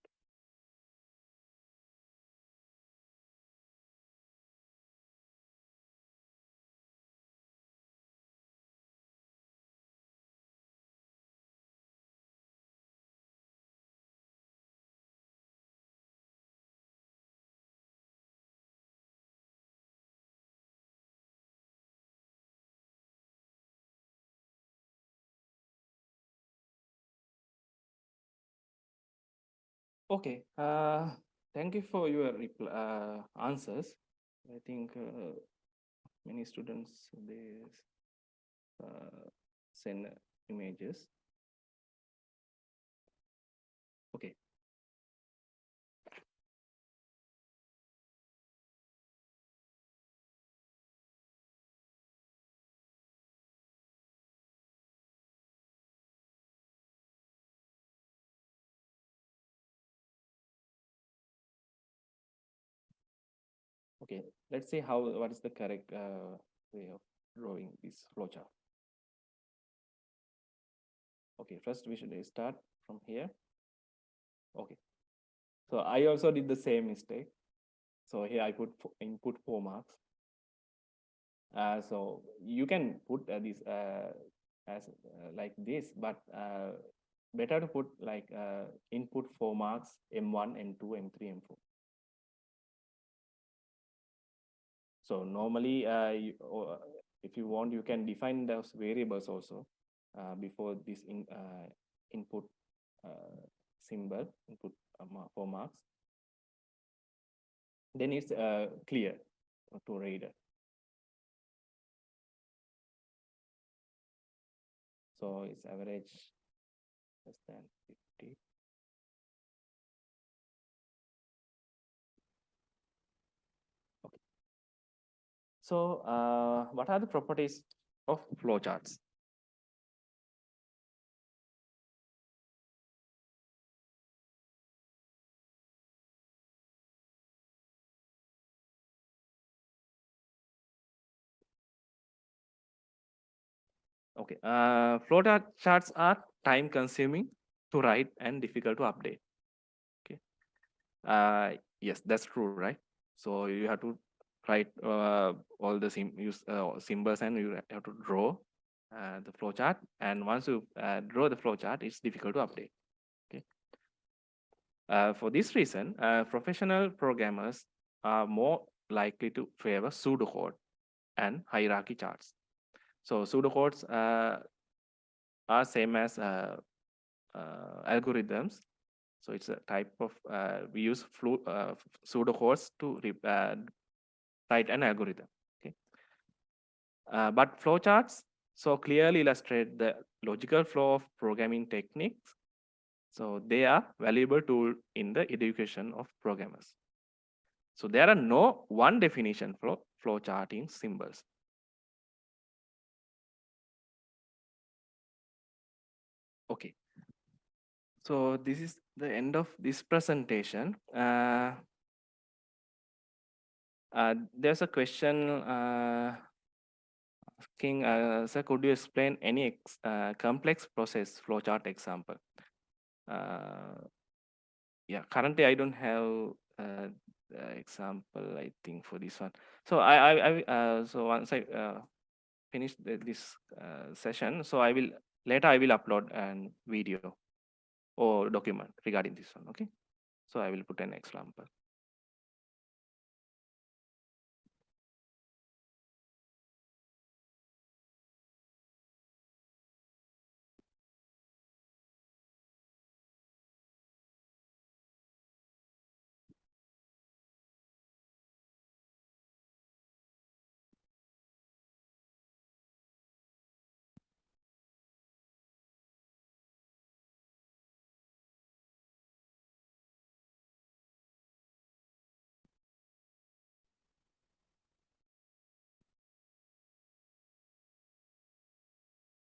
Okay, thank you for your answers. I think many students, they send images. Okay. Okay, let's see what is the correct way of drawing this flowchart. Okay, first we should start from here. Okay, so I also did the same mistake. So here I put input 4 marks. So you can put this as like this, but better to put like input 4 marks, M1, M2, M3, M4. So normally, if you want, you can define those variables also before this input symbol, input 4 marks. Then it's clear to reader. So it's average less than 50. Okay. So what are the properties of flowcharts? Okay, flowchart charts are time consuming to write and difficult to update. Okay, yes, that's true, right? So you have to write all the symbols, and you have to draw the flowchart. And once you draw the flowchart, it's difficult to update. Okay. For this reason, professional programmers are more likely to favor pseudocode and hierarchy charts. So pseudocodes are same as algorithms. So it's a type of, we use pseudocodes to write an algorithm. Okay. But flowcharts so clearly illustrate the logical flow of programming techniques. So they are valuable tool in the education of programmers. So there are no one definition for flowcharting symbols. Okay. So this is the end of this presentation. There's a question asking, sir, could you explain any complex process flowchart example? Yeah, currently I don't have example, I think, for this one. So so once I finish this session, so later I will upload a video or document regarding this one. Okay, so I will put an example.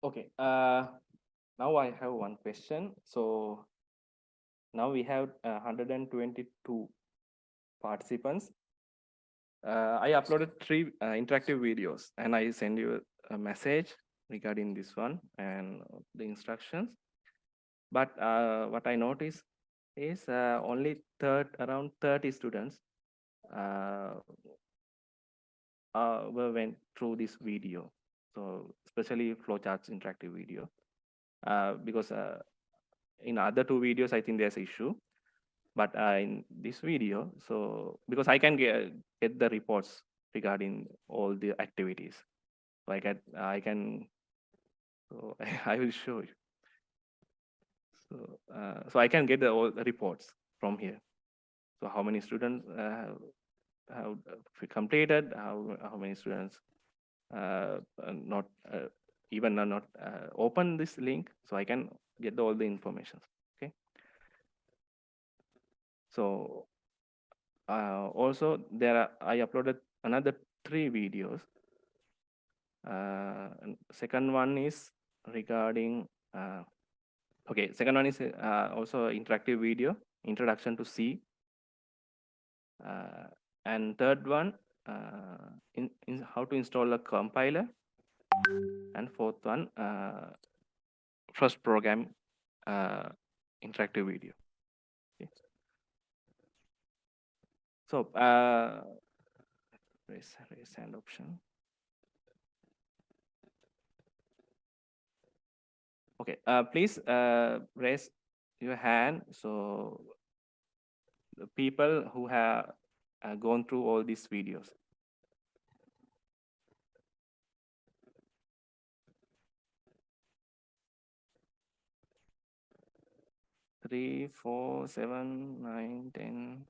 Okay, now I have one question. So now we have 122 participants. I uploaded 3 interactive videos and I send you a message regarding this one and the instructions. But what I noticed is only around 30 students went through this video. So especially flowcharts interactive video, because in other 2 videos, I think there's issue. But in this video, so because I can get the reports regarding all the activities, so I can, so I will show you. So I can get all the reports from here. So how many students have completed, how many students not even not open this link, so I can get all the information. Okay. So also I uploaded another 3 videos. Second one is regarding okay, second one is also interactive video, introduction to C. And third one, in how to install a compiler. And fourth one, first program interactive video. Okay. So raise hand option. Okay, please raise your hand. So the people who have gone through all these videos. Three, 4, 7, 9, 10.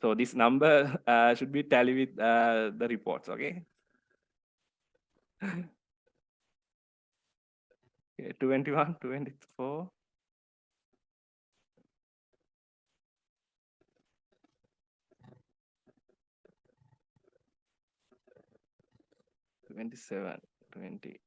So this number should be tally with the reports, okay? Okay, 21, 24. 27, 20.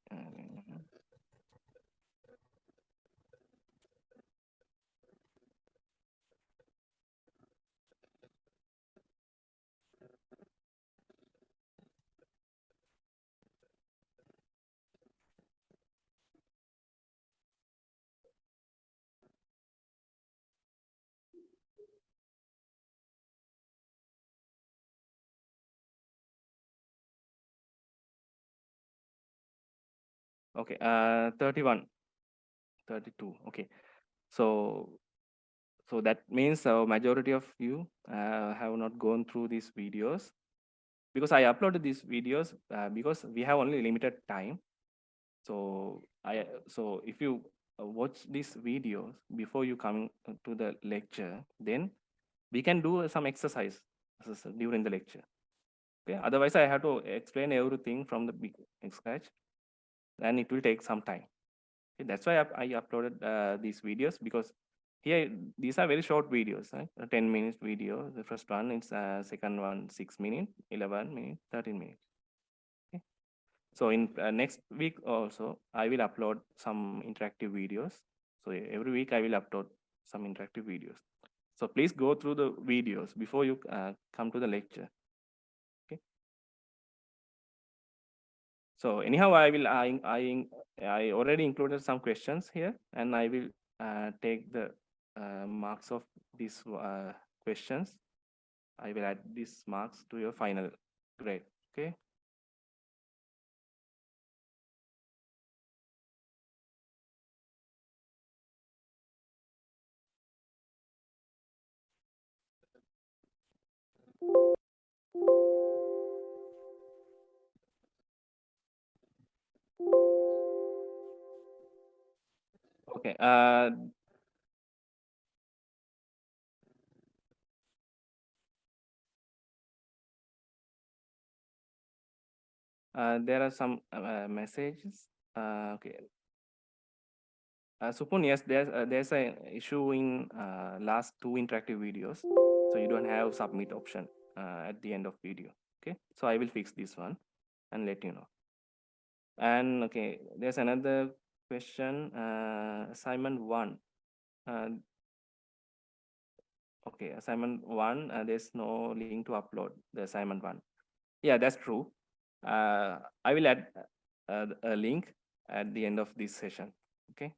Okay, 31, 32. Okay, so that means majority of you have not gone through these videos, because I uploaded these videos because we have only limited time. So if you watch these videos before you come to the lecture, then we can do some exercise during the lecture. Okay, otherwise I have to explain everything from the scratch, and it will take some time. Okay, that's why I uploaded these videos, because here these are very short videos, right? A 10 minutes video. The first one is second one 6 minutes, 11 minutes, 13 minutes. Okay. So in next week also I will upload some interactive videos. So every week I will upload some interactive videos. So please go through the videos before you come to the lecture. Okay. So anyhow, I already included some questions here, and I will take the marks of these questions. I will add these marks to your final grade. Okay. Okay. There are some messages. Okay. Supun, yes, there's an issue in last 2 interactive videos, so you don't have submit option at the end of video. Okay, so I will fix this one and let you know. And okay, there's another question. Assignment 1. Okay, assignment 1. There's no link to upload the assignment 1. Yeah, that's true. I will add a link at the end of this session. Okay.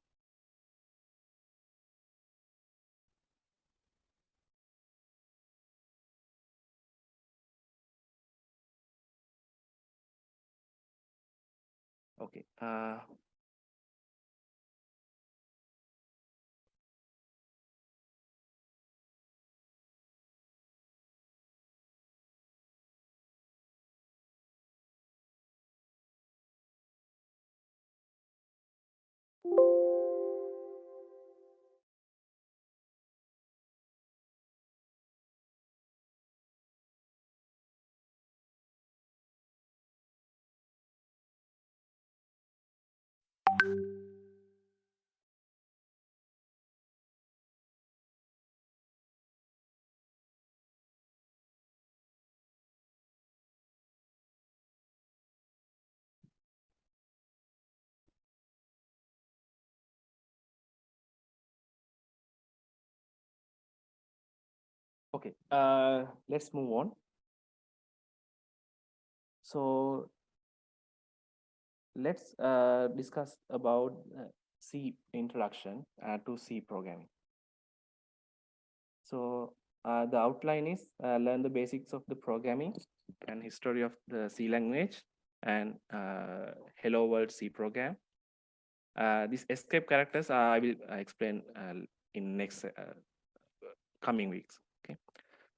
Okay. Okay, let's move on. So let's discuss about C introduction to C programming. So the outline is learn the basics of the programming and history of the C language and Hello World C program. These escape characters I will explain in next coming weeks. Okay.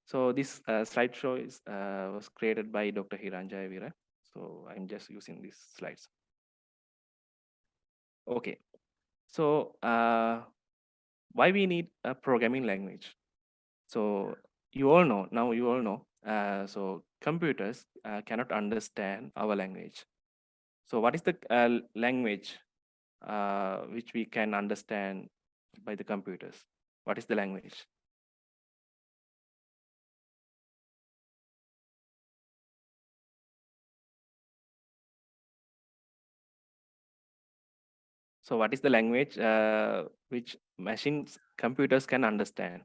So this slideshow is was created by Dr. Hiran Jayavira. So I'm just using these slides. Okay. So why we need a programming language? So you all know, now you all know, so computers cannot understand our language. So what is the language which we can understand by the computers? What is the language? So what is the language which machines, computers can understand?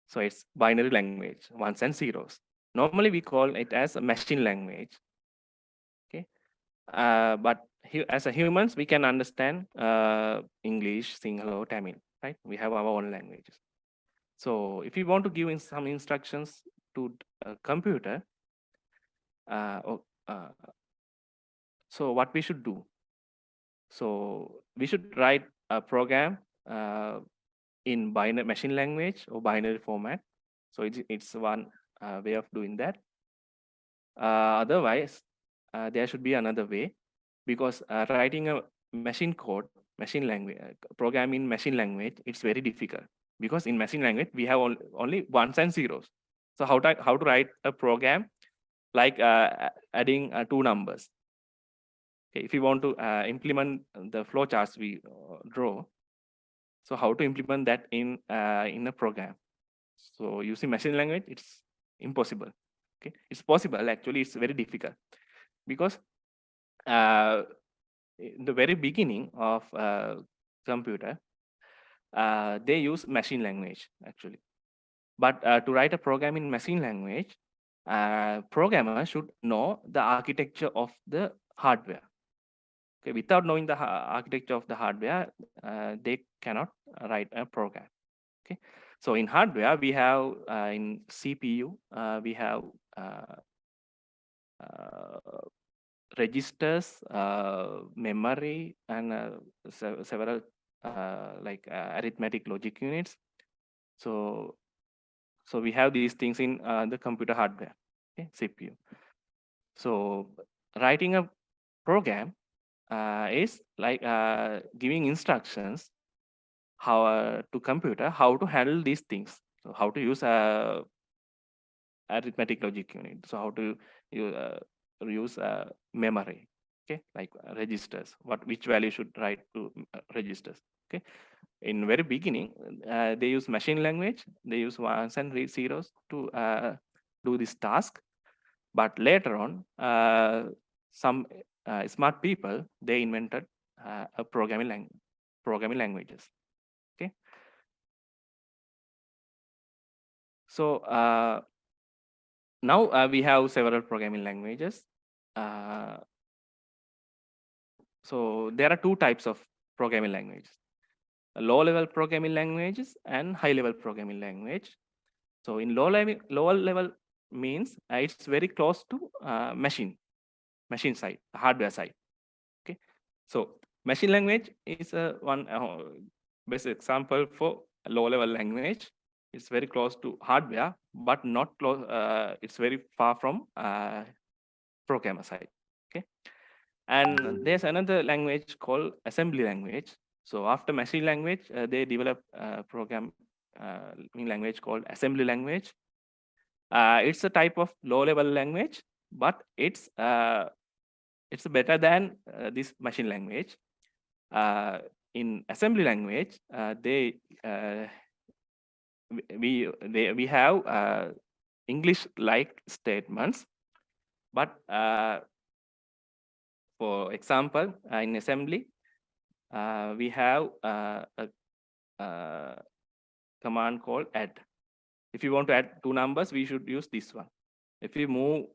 So it's binary language, ones and zeros. Normally we call it as a machine language. Okay, but as a humans we can understand English, Sinhala, Tamil, right? We have our own languages. So if you want to give in some instructions to a computer, so what we should do? So we should write a program in binary machine language or binary format. So it's one way of doing that. Otherwise, there should be another way, because writing a machine code, machine language, program in machine language, it's very difficult, because in machine language we have only ones and zeros. So how to write a program like adding 2 numbers? Okay, if you want to implement the flowcharts we draw, so how to implement that in a program? So using machine language, it's impossible. Okay, it's possible, actually it's very difficult, because in the very beginning of computer, they use machine language actually. But to write a program in machine language, programmer should know the architecture of the hardware. Okay, without knowing the architecture of the hardware, they cannot write a program. Okay, so in hardware we have in CPU we have registers, memory, and several like arithmetic logic units. So we have these things in the computer hardware, okay, CPU. So writing a program is like giving instructions how to computer how to handle these things. So how to use a arithmetic logic unit. So how to use memory, okay, like registers. Which value should write to registers? Okay, in very beginning, they use machine language. They use ones and zeros to do this task. But later on, some smart people, they invented a programming languages. Okay. So now we have several programming languages. So there are two types of programming languages: low-level programming languages and high-level programming language. So in lower level means it's very close to machine side, hardware side. Okay, so machine language is one best example for a low-level language. It's very close to hardware, but not close. It's very far from programmer side. Okay, and there's another language called assembly language. So after machine language, they develop a programming language called assembly language. It's a type of low-level language, but it's better than this machine language. In assembly language, we have English-like statements, but for example, in assembly, we have a command called add. If you want to add two numbers, we should use this one. If we move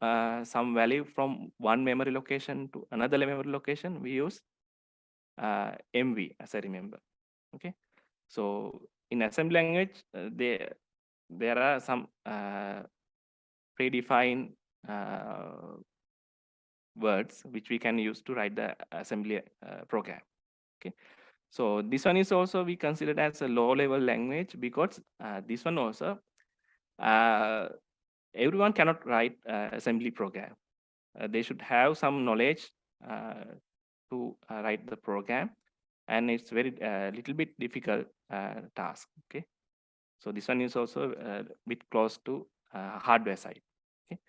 some value from one memory location to another memory location, we use MV, as I remember. Okay, so in assembly language, there are some predefined words which we can use to write the assembly program. Okay, so this one is also we considered as a low-level language because this one also everyone cannot write assembly program. They should have some knowledge to write the program, and it's very little bit difficult task. Okay, so this one is also a bit close to hardware side. Okay,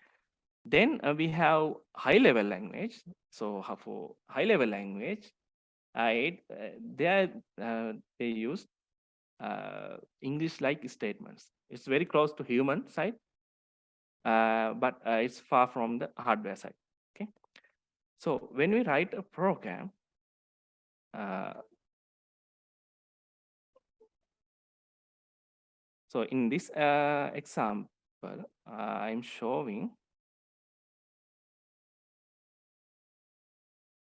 then we have high-level language. So for high-level language, they use English-like statements. It's very close to human side, but it's far from the hardware side. Okay, so when we write a program, so in this example, I'm showing.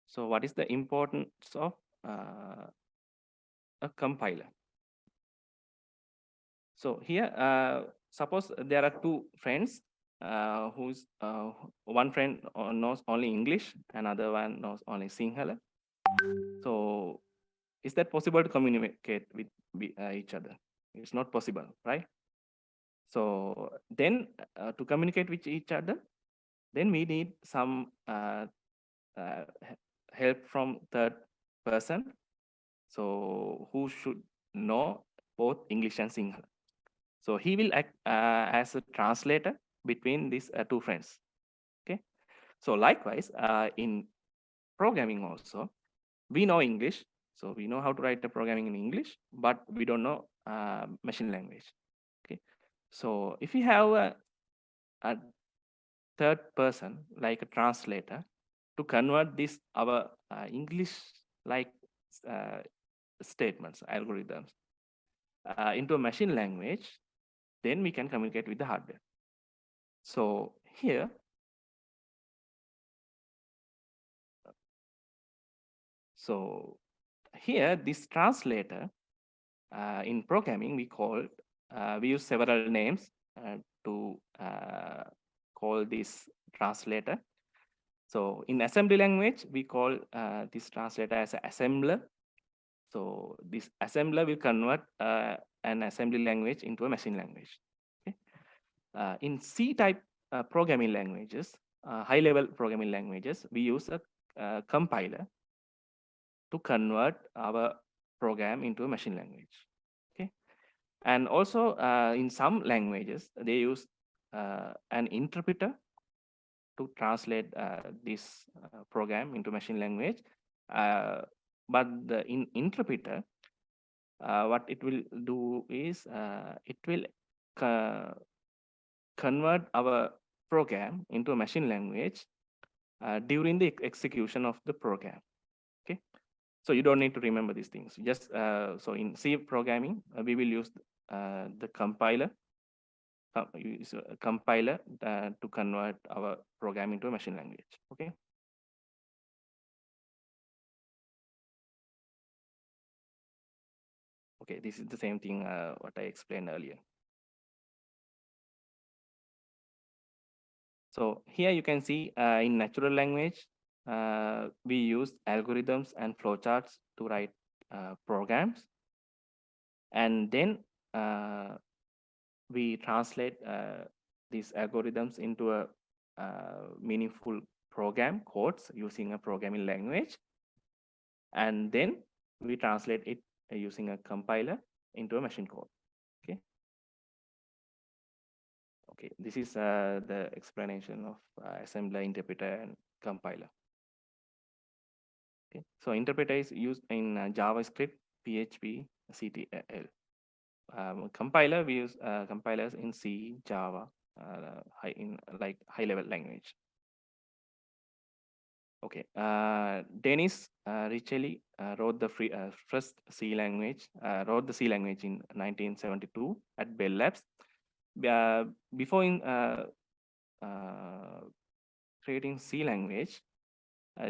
So what is the importance of a compiler? So here, suppose there are two friends who's one friend knows only English, another one knows only Sinhala. So is that possible to communicate with each other? It's not possible, right? So then to communicate with each other, then we need some help from third person. So who should know both English and Sinhala. So he will act as a translator between these two friends. Okay. So likewise, in programming also, we know English. So we know how to write the programming in English, but we don't know machine language. Okay. So if you have a third person, like a translator, to convert this our English-like statements, algorithms, into a machine language, then we can communicate with the hardware. So here, this translator in programming, we use several names to call this translator. So in assembly language, we call this translator as an assembler. So this assembler will convert an assembly language into a machine language. Okay? In C-type programming languages, high-level programming languages, we use a compiler to convert our program into a machine language. Okay, and also in some languages they use an interpreter to translate this program into machine language. But the interpreter, what it will do is it will convert our program into a machine language during the execution of the program. Okay, so you don't need to remember these things. Just so in C programming, we will use the compiler. Use a compiler to convert our program into a machine language. Okay. Okay, this is the same thing what I explained earlier. So here you can see in natural language, we use algorithms and flowcharts to write programs. And then we translate these algorithms into a meaningful program codes using a programming language. And then we translate it using a compiler into a machine code. Okay. Okay, this is the explanation of assembler, interpreter, and compiler. Okay, so interpreter is used in JavaScript, PHP, CTL. Compiler, we use compilers in C, Java, high-level language. Okay, Dennis Ritchie wrote the first C language, wrote the C language in 1972 at Bell Labs. Before creating C language,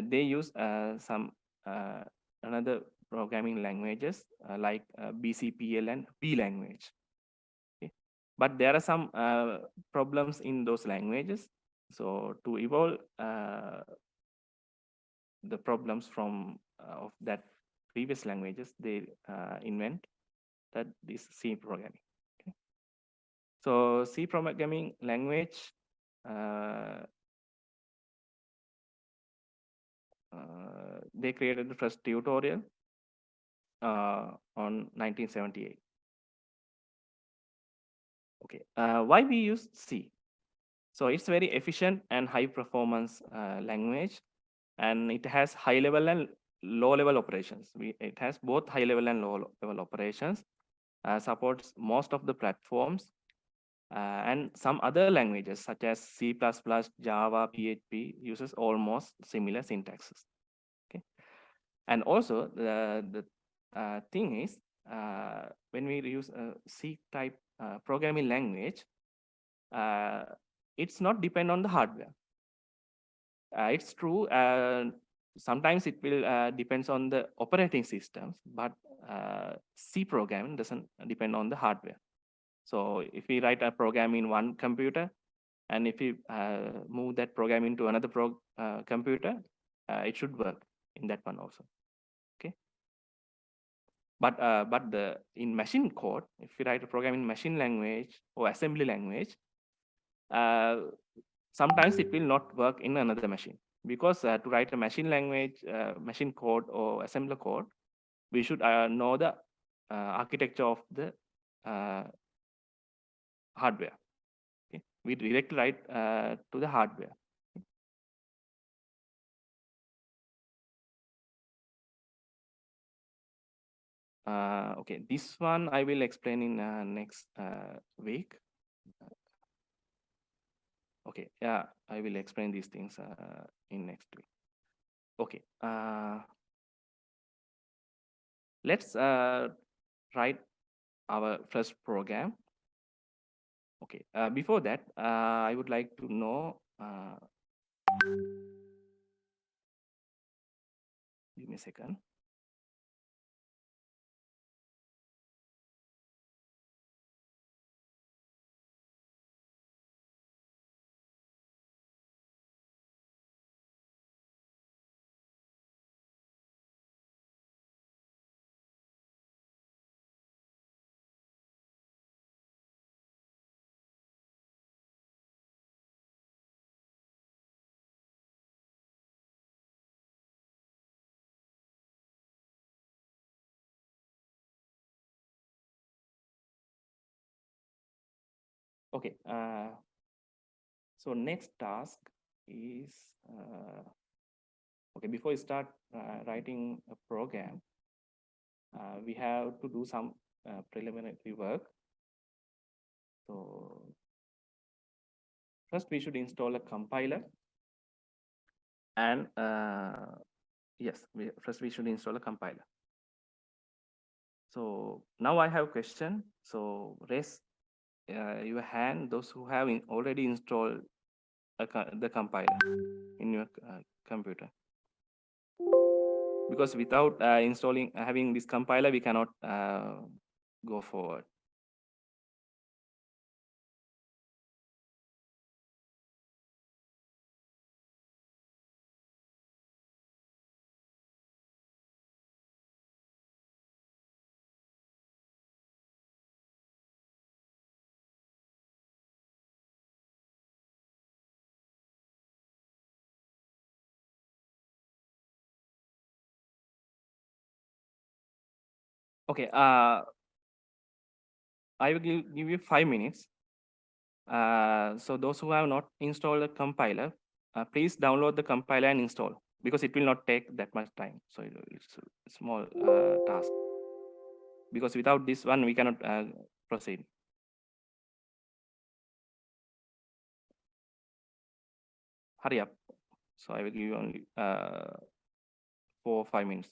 they use some another programming languages like BCPL and B language. Okay. But there are some problems in those languages. So to evolve the problems from of that previous languages, they invent that this C programming. Okay. So C programming language they created the first tutorial on 1978. Okay, why we use C? So it's very efficient and high performance language, and it has high level and low level operations. It has both high level and low level operations, supports most of the platforms, and some other languages such as C++, Java, PHP uses almost similar syntaxes. Okay, and also the thing is when we use a C type programming language, it's not depend on the hardware. It's true. Sometimes it will depends on the operating systems, but C programming doesn't depend on the hardware. So if we write a program in one computer, and if we move that program into another computer, it should work in that one also. Okay. But in machine code, if you write a program in machine language or assembly language, sometimes it will not work in another machine, because to write a machine language, machine code or assembler code, we should know the architecture of the hardware. Okay? We directly write to the hardware. Okay, this one I will explain in next week. Okay, yeah, I will explain these things in next week. Okay, let's write our first program. Okay, before that, I would like to know, give me a second. Okay, so next task is, okay, before you start writing a program, we have to do some preliminary work. So first we should install a compiler, and yes, first we should install a compiler. So now I have a question. So raise your hand, those who have already installed the compiler in your computer. Because without having this compiler, we cannot go forward. Okay, I will give you 5 minutes. So those who have not installed the compiler, please download the compiler and install, because it will not take that much time. So it's a small task, because without this one, we cannot proceed. Hurry up. So I will give you only 4 or 5 minutes.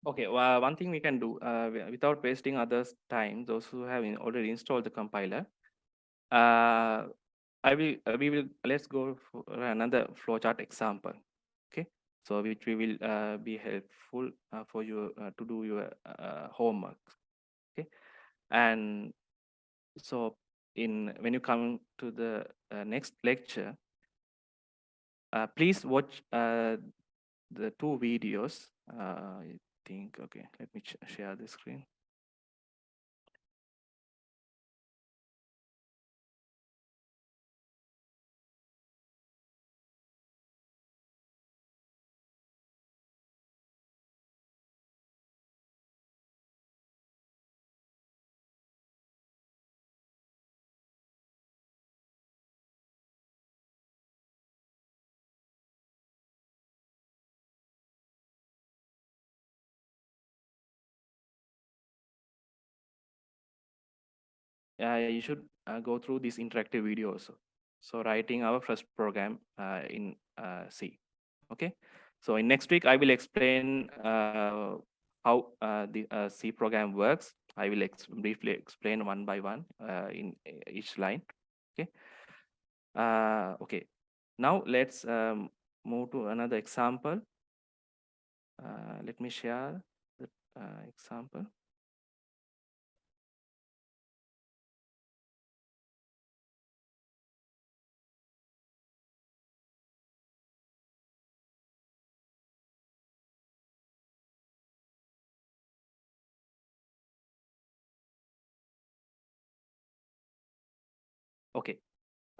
Okay, well, one thing we can do without wasting others' time, those who have already installed the compiler, we will let's go for another flowchart example. Okay, so which we will be helpful for you to do your homework. Okay, and so when you come to the next lecture, please watch the 2 videos. I think, okay, let me share the screen. you should go through this interactive video also. So writing our first program in C. Okay. So in next week, I will explain how the C program works. I will briefly explain one by one in each line. Okay. Okay. Now let's move to another example. Let me share the example. Okay.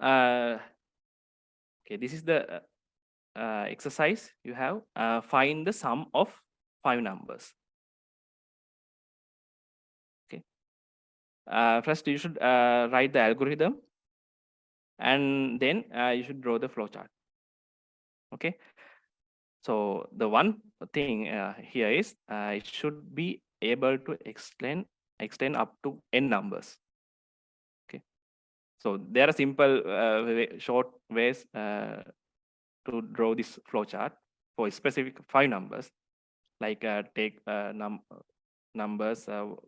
Okay, this is the exercise you have. Find the sum of 5 numbers. Okay. First, you should write the algorithm, and then you should draw the flowchart. Okay. So the one thing here is it should be able to extend up to n numbers. Okay. So there are simple short ways to draw this flowchart for specific 5 numbers, like take numbers n1,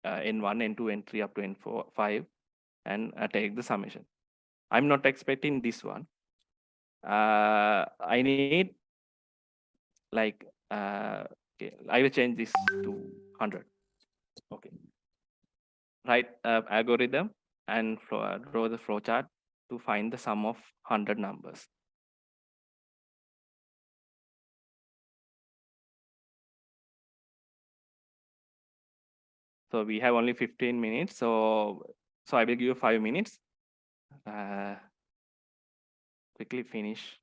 n2, n3 up to n4, 5, and take the summation. I'm not expecting this one. I need like, okay, I will change this to 100. Okay. Write algorithm and draw the flowchart to find the sum of 100 numbers. So we have only 15 minutes. So I will give you 5 minutes. Quickly finish.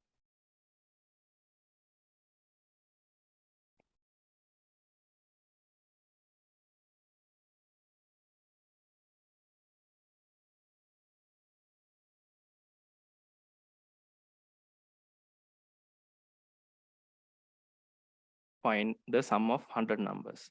Find the sum of 100 numbers.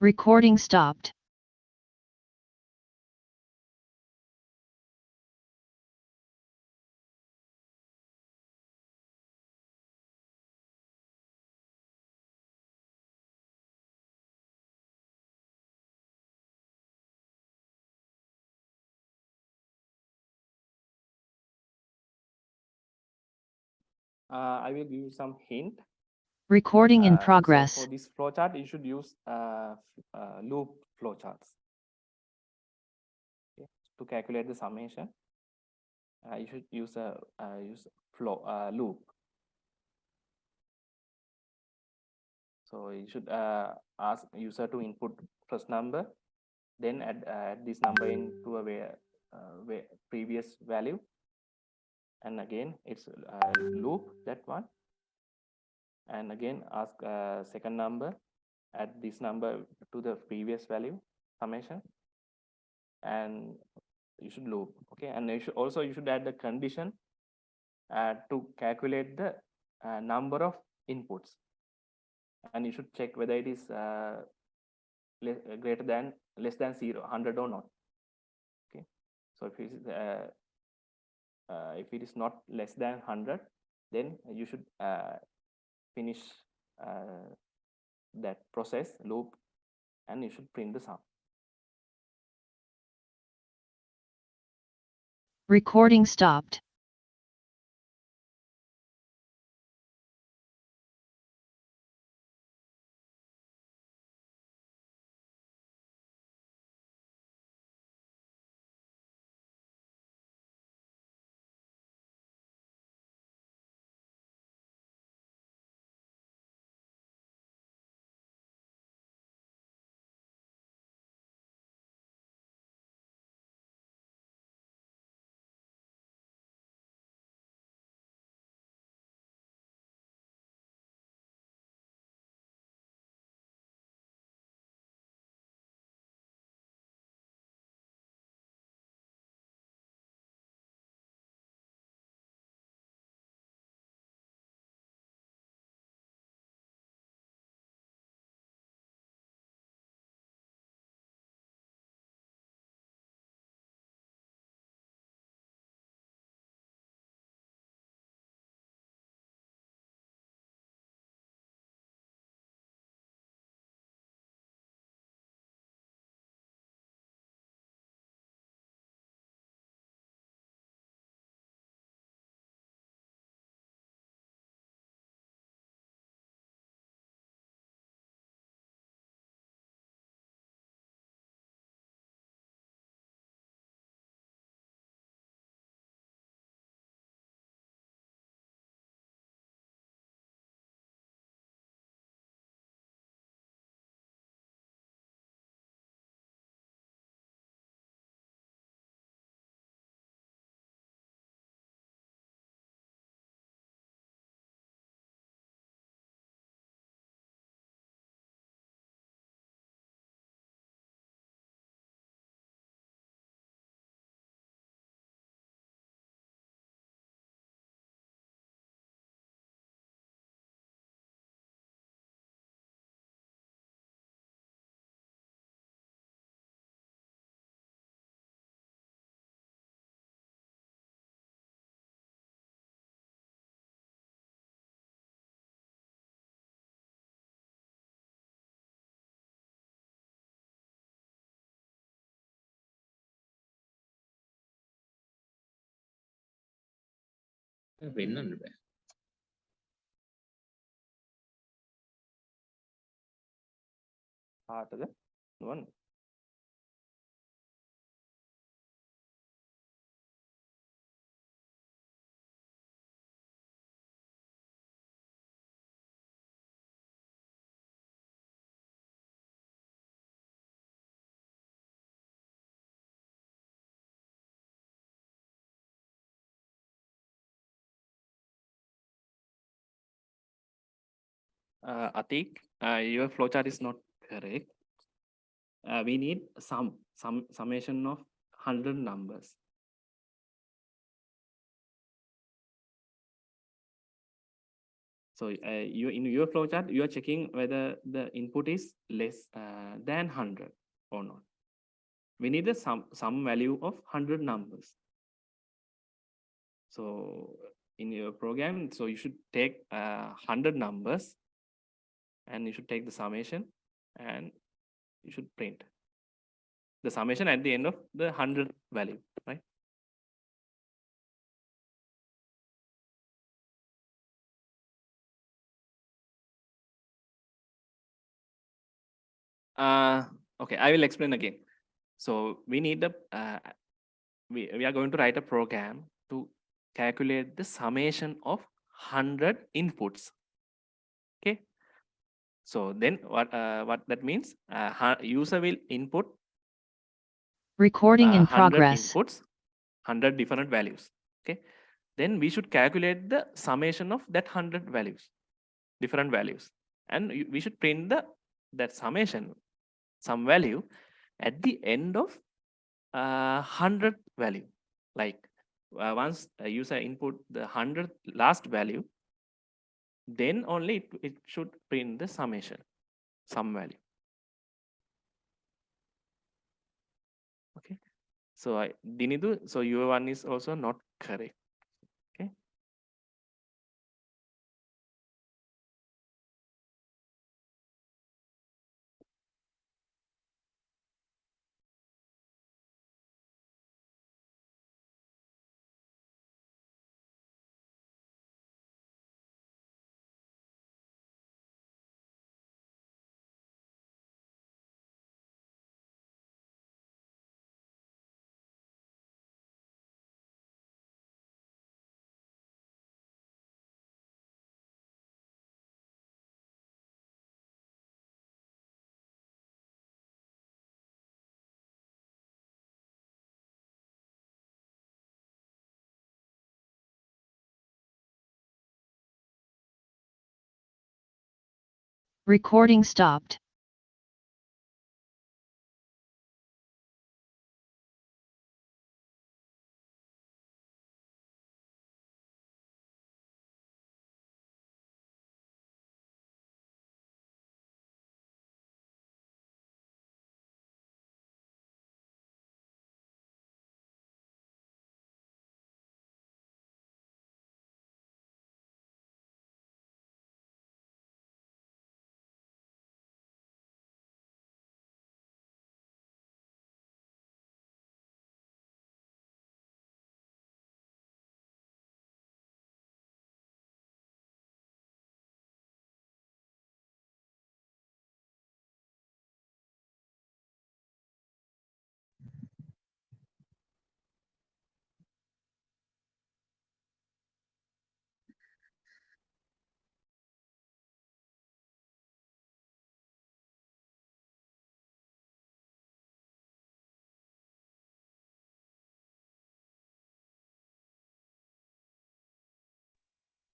Recording stopped. I will give you some hint. Recording in So progress. for this flowchart, you should use loop flowcharts. Okay. To calculate the summation, you should use a loop. So you should ask user to input first number, then add this number into a previous value, and again it's loop that one. and again ask second number, add this number to the previous value summation, and you should loop. Okay, and you should add the condition to calculate the number of inputs, and you should check whether it is less than 0, 100 or not. Okay, so if it is not less than 100, then you should finish that process loop, and you should print the sum. Recording stopped. වෙන්නන්න බෑ. කාටද නුවන්? Atik, your flowchart is not correct. We need summation of 100 numbers. So in your flowchart, you are checking whether the input is less than 100 or not. We need the some value of 100 numbers. So in your program, so you should take 100 numbers, and you should take the summation, and you should print the summation at the end of the 100 value, right? Okay, I will explain again. So we need the we are going to write a program to calculate the summation of 100 inputs. Okay. So then what that means? User will input Recording in 100 progress. inputs, 100 different values. Okay. Then we should calculate the summation of that 100 values. different values, and we should print that summation, some value at the end of 100th value. Like once a user input the 100th last value, then only it should print the summation, some value. Okay, so Dinidu, so your one is also not correct. Okay. Recording stopped.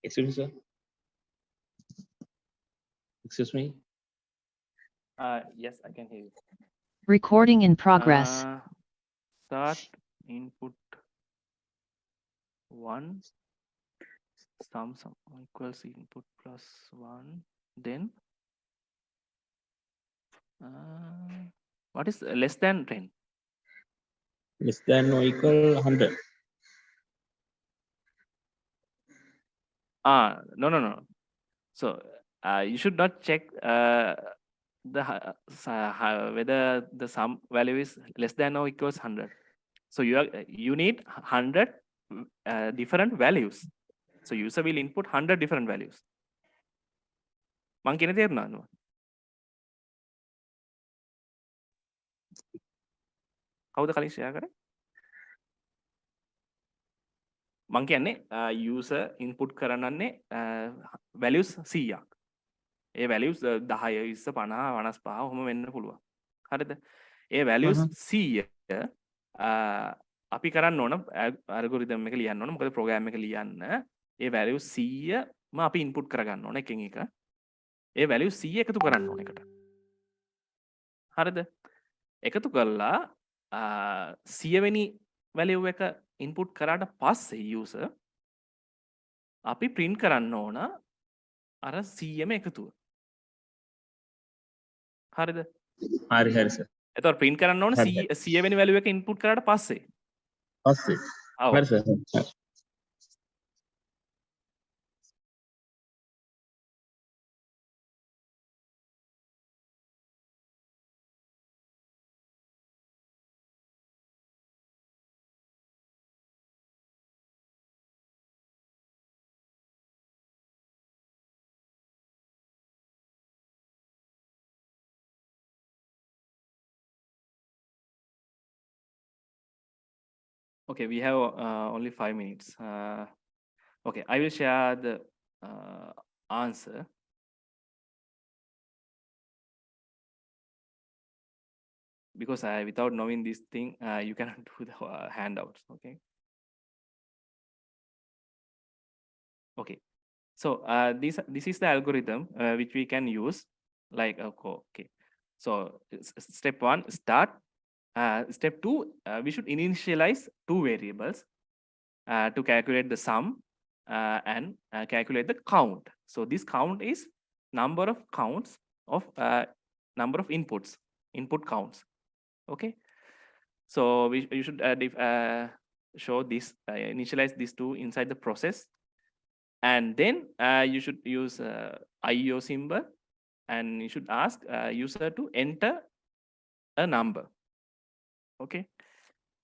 Excuse me, sir. Excuse me. Yes, I can hear you. Recording in progress. Start input 1, sum equals input plus 1, then what is less than 10? Less than or equal 100. No. So you should not check whether the sum value is less than or equals 100. So you need 100 different values. So user will input 100 different values. මං කියන තේරුණාද? කවුද කලින් share කරේ? මං කියන්නේ user input කරනන්නේ values 100ක්. ඒ values 10 20 50 55 ඔහොම වෙන්න පුළුවන්. හරිද? ඒ values 100 අපි කරන්න ඕන algorithm එක ලියන්න ඕන. මොකද program එක ලියන්න ඒ values 100ම අපි input කරගන්න ඕන එකෙන් එක. ඒ values 100 එකතු කරන්න ඕන එකට. හරිද? එකතු කළා 100 වෙනි value එක input කරාට පස්සේ user අපි print කරන්න ඕන අර 100ම එකතුව. හරිද? හරි හරි sir. එතකොට print කරන්න ඕන 100 වෙනි value එක input කරාට පස්සේ. පස්සේ. හරි sir. Okay, we have only 5 minutes. Okay, I will share the answer. Because without knowing this thing, you cannot do the handouts. Okay. Okay. So this is the algorithm which we can use. Like okay. So step 1, start. Step 2, we should initialize 2 variables to calculate the sum and calculate the count. So this count is number of counts of number of inputs, input counts. Okay. So you should show this, initialize these 2 inside the process, and then you should use IO symbol, and you should ask user to enter a number. Okay.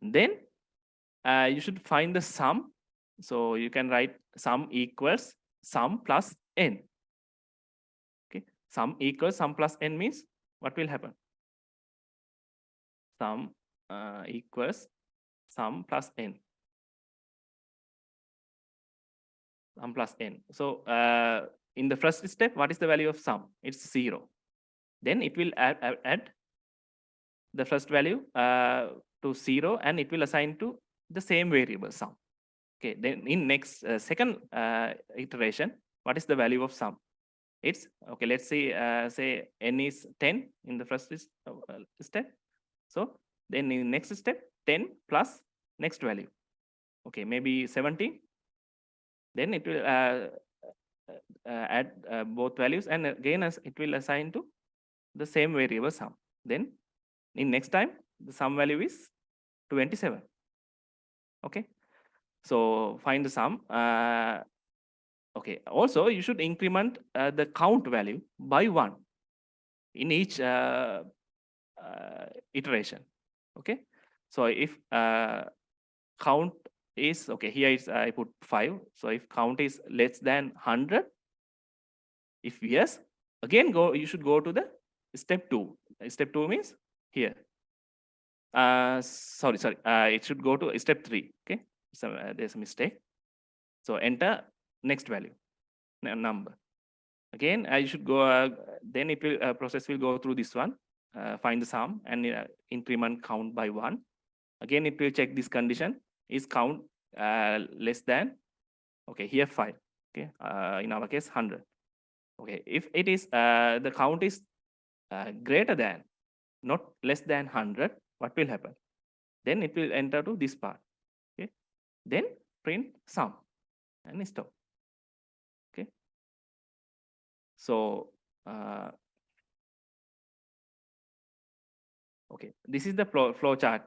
Then you should find the sum. So you can write sum equals sum plus n. Okay. Sum equals sum plus n means what will happen? Sum equals sum plus n. Sum plus n. So in the first step, what is the value of sum? It's 0. Then it will add the first value to 0, and it will assign to the same variable sum. Okay. Then in next second iteration, what is the value of sum? It's okay. Let's say n is 10 in the first step. So then in next step, 10 plus next value. Okay, maybe 17. Then it will add both values, and again it will assign to the same variable sum. Then in next time, the sum value is 27. Okay. So find the sum. Okay. Also, you should increment the count value by 1 in each iteration. Okay. So if count is okay, here is I put 5. So if count is less than 100, if yes, again you should go to the step 2. Step 2 means here. Sorry, it should go to step 3. Okay. So there's a mistake. So enter next value, number. Again, you should go. Then it will process will go through this one, find the sum and increment count by 1. Again, it will check this condition: is count less than? Okay, here 5. Okay, in our case 100. Okay, if it is the count is greater than, not less than 100, what will happen? Then it will enter to this part. Okay, then print sum and stop. Okay, so okay, this is the flow chart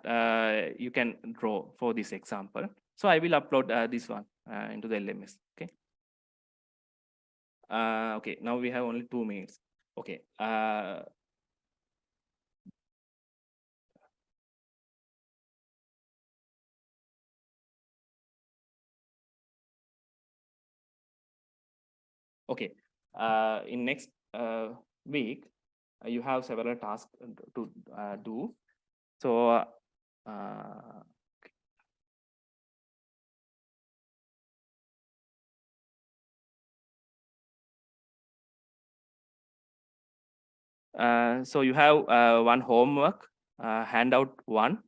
you can draw for this example. So I will upload this one into the LMS. Okay. Okay, now we have only 2 minutes. Okay. Okay. In next week, you have several tasks to do. So so you have one homework, handout 1.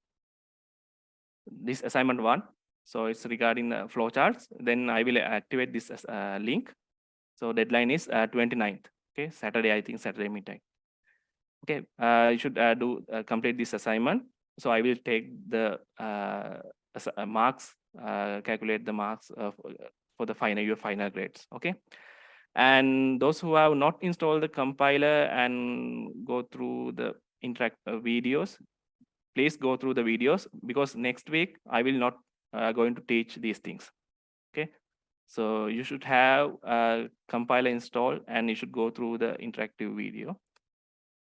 This assignment 1. So it's regarding the flowcharts. Then I will activate this link. So deadline is 29th. Okay, Saturday, I think Saturday midnight. Okay, you should complete this assignment. So I will take the marks, calculate the marks for the your final grades. Okay, and those who have not installed the compiler and go through the interactive videos, please go through the videos, because next week I will not going to teach these things. Okay, so you should have a compiler installed, and you should go through the interactive video,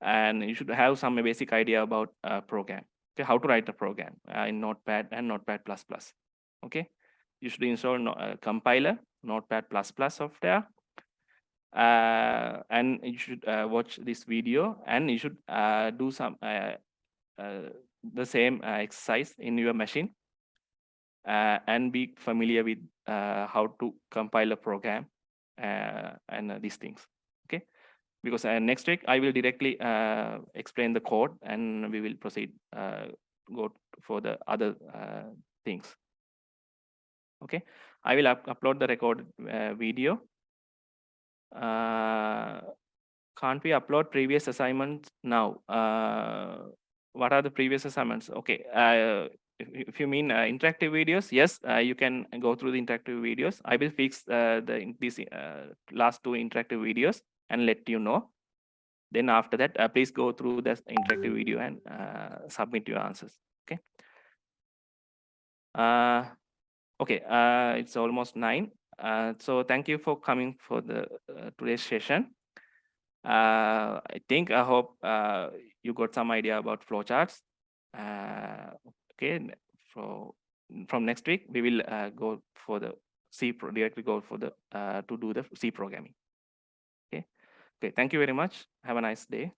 and you should have some basic idea about a program. Okay, how to write a program in Notepad and Notepad++. Okay, you should install a compiler, Notepad++ software, and you should watch this video, and you should do some the same exercise in your machine, and be familiar with how to compile a program and these things. Okay, because next week I will directly explain the code, and we will proceed go for the other things. Okay, I will upload the recorded video Can't we upload previous assignments now? What are the previous assignments? Okay. If you mean interactive videos, yes, you can go through the interactive videos. I will fix these last two interactive videos and let you know. Then after that, please go through the interactive video and submit your answers. Okay. Okay. It's almost 9. So thank you for coming for the today's session. I hope you got some idea about flowcharts. Okay, from next week we will go for the directly go for the to do the C programming. Okay, thank you very much. Have a nice day.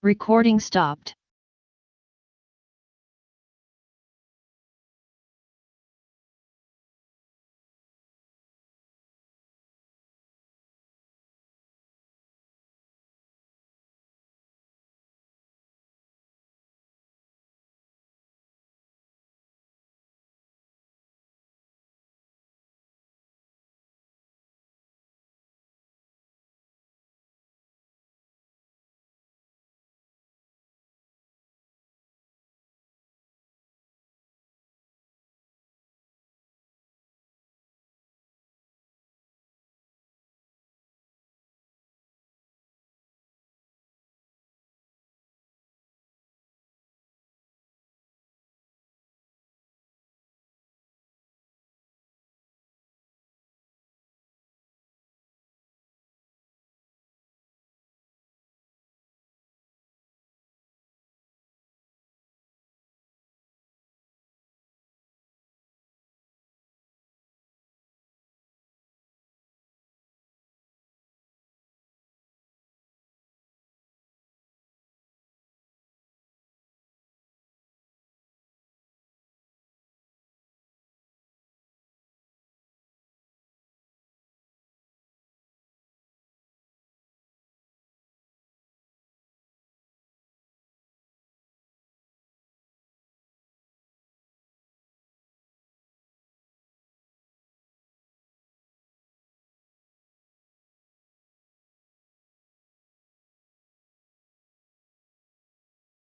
Recording stopped.